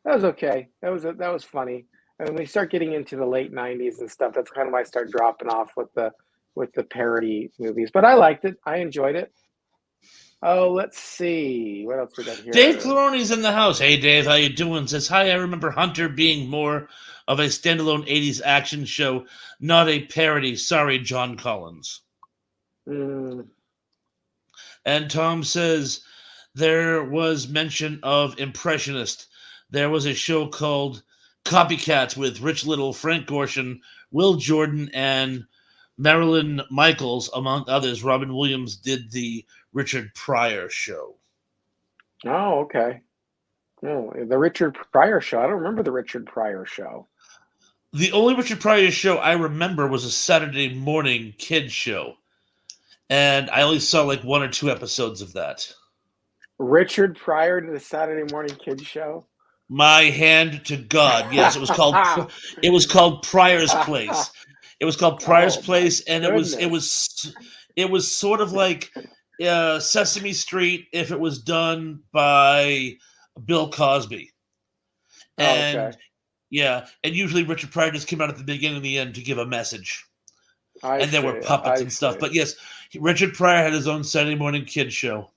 okay. That was funny. And when we start getting into the late '90s and stuff, that's kind of when I start dropping off with the parody movies. But I liked it. I enjoyed it. Oh, let's see what else we got Dave here. Claroni's in the house. Hey, Dave, how you doing? Says, hi, I remember Hunter being more of a standalone 80s action show, not a parody. Sorry, John Collins. Mm. And Tom says, there was mention of Impressionist. There was a show called Copycats with Rich Little, Frank Gorshin, Will Jordan, and Marilyn Michaels, among others. Robin Williams did the Richard Pryor show. Oh, okay. Oh, the Richard Pryor show. I don't remember the Richard Pryor show. The only Richard Pryor show I remember was a Saturday morning kids show. And I only saw like 1 or 2 episodes of that. Richard Pryor to the Saturday morning kids show? My hand to God. Yes, it was called Pryor's Place. It was called Pryor's Place, and it was sort of like Sesame Street if it was done by Bill Cosby. And okay. yeah, and usually Richard Pryor just came out at the beginning and the end to give a message. And there were puppets and stuff. But yes, Richard Pryor had his own Saturday morning kids show.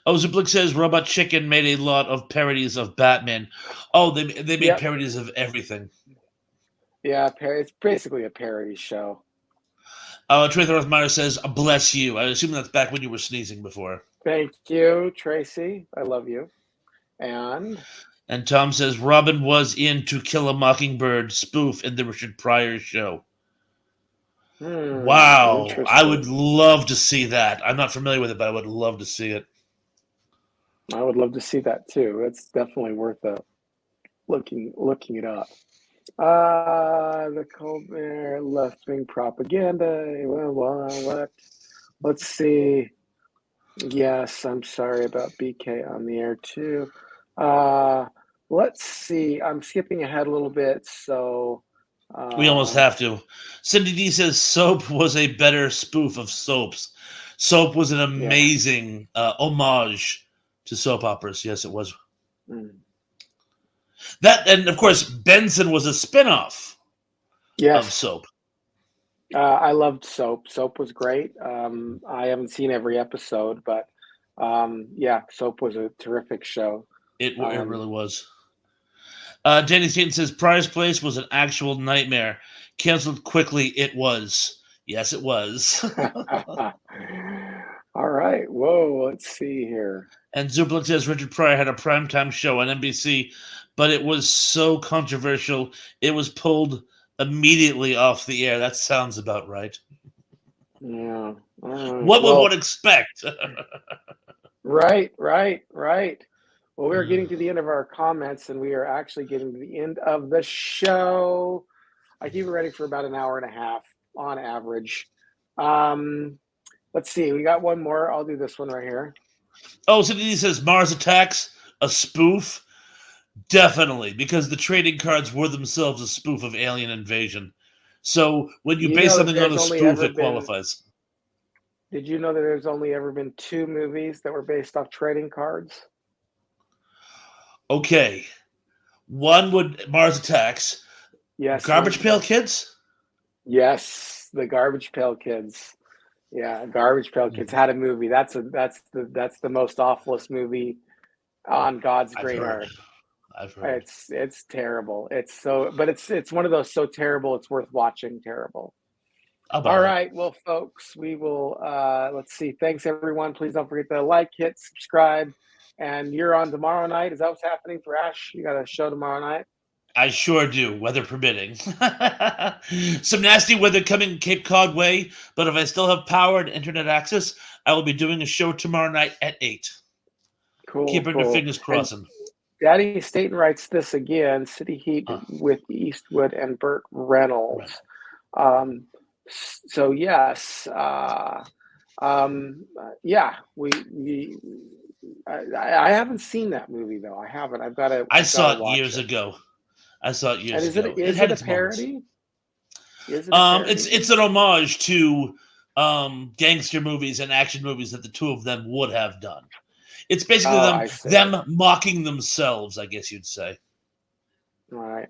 Oh, Zublick says Robot Chicken made a lot of parodies of Batman. Oh, they made parodies of everything. Yeah, it's basically a parody show. Tracy Rothmeyer says, bless you. I assume that's back when you were sneezing before. Thank you, Tracy. I love you. And Tom says, Robin was in To Kill a Mockingbird spoof in the Richard Pryor show. Wow. I would love to see that. I'm not familiar with it, but I would love to see it. I would love to see that too. It's definitely worth looking it up. The Colbert left-wing propaganda. What? Let's see. Yes, I'm sorry about BK on the air too. Let's see. I'm skipping ahead a little bit, so we almost have to. Cindy D says Soap was a better spoof of Soaps. Soap was an amazing homage to soap operas. Yes, it was. That, and of course, Benson was a spinoff of Soap. I loved Soap. Soap was great. I haven't seen every episode, but Soap was a terrific show. It really was. Danny Staten says Pryor's Place was an actual nightmare. Canceled quickly. It was. Yes, it was. All right. Whoa, let's see here. And Zublick says Richard Pryor had a primetime show on NBC, but it was so controversial, it was pulled immediately off the air. That sounds about right. Yeah. What would one expect? Right. Well, we're getting to the end of our comments, and we are actually getting to the end of the show. I keep it ready for about an hour and a half on average. Let's see. We got one more. I'll do this one right here. Oh, so he says Mars Attacks, a spoof? Definitely, because the trading cards were themselves a spoof of Alien Invasion. So when you base something on a spoof, it qualifies. Did you know that there's only ever been 2 movies that were based off trading cards? Okay. One would Mars Attacks. Yes. Garbage Pail Kids? Yes, the Garbage Pail Kids. Yeah, Garbage Pail Kids had a movie. That's the most awfulest movie on God's great earth. I've heard. It's terrible. It's one of those so terrible it's worth watching terrible. All right, well, folks, we will let's see. Thanks everyone. Please don't forget to like, hit, subscribe. And you're on tomorrow night. Is that what's happening for Ash? You got a show tomorrow night? I sure do, weather permitting. Some nasty weather coming Cape Cod way, but if I still have power and internet access, I will be doing a show tomorrow night at 8. Cool. Keeping your fingers crossing. And Daddy Staten writes this again, City Heat with Eastwood and Burt Reynolds. So yes, yeah, I haven't seen that movie though. I haven't. I I've got saw to it watch years it. ago. I saw it And years ago. It had is it a its moments. parody? Is it a It's parody? an homage to gangster movies and action movies that the two of them would have done. It's basically Oh, them I see. them mocking themselves, I guess you'd say. Right.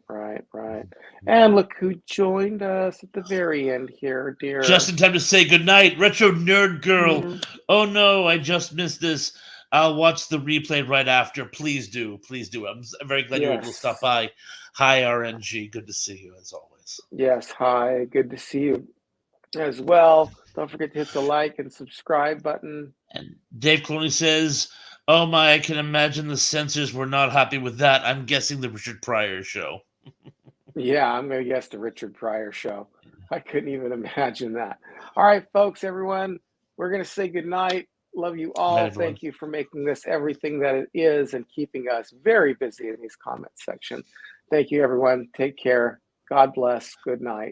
And look who joined us at the very end here, Just dear. in time to say goodnight, Retro Nerd Girl. Mhm. Oh no, I just missed this. I'll watch the replay right after. Please do. Please do. I'm very glad you were able to stop Yes. by. Hi, RNG. Good to see you as always. Yes. Hi. Good to see you as well. Don't forget to hit the like and subscribe button. And Dave Clooney says, "Oh my, I can imagine the censors were not happy with that. I'm guessing the Richard Pryor show." Yeah, I'm going to guess the Richard Pryor show. I couldn't even imagine that. All right, folks, everyone, we're going to say goodnight. Love you Good night, all. everyone. Thank you for making this everything that it is and keeping us very busy in these comment section. Thank you, everyone. Take care. God bless. Good night.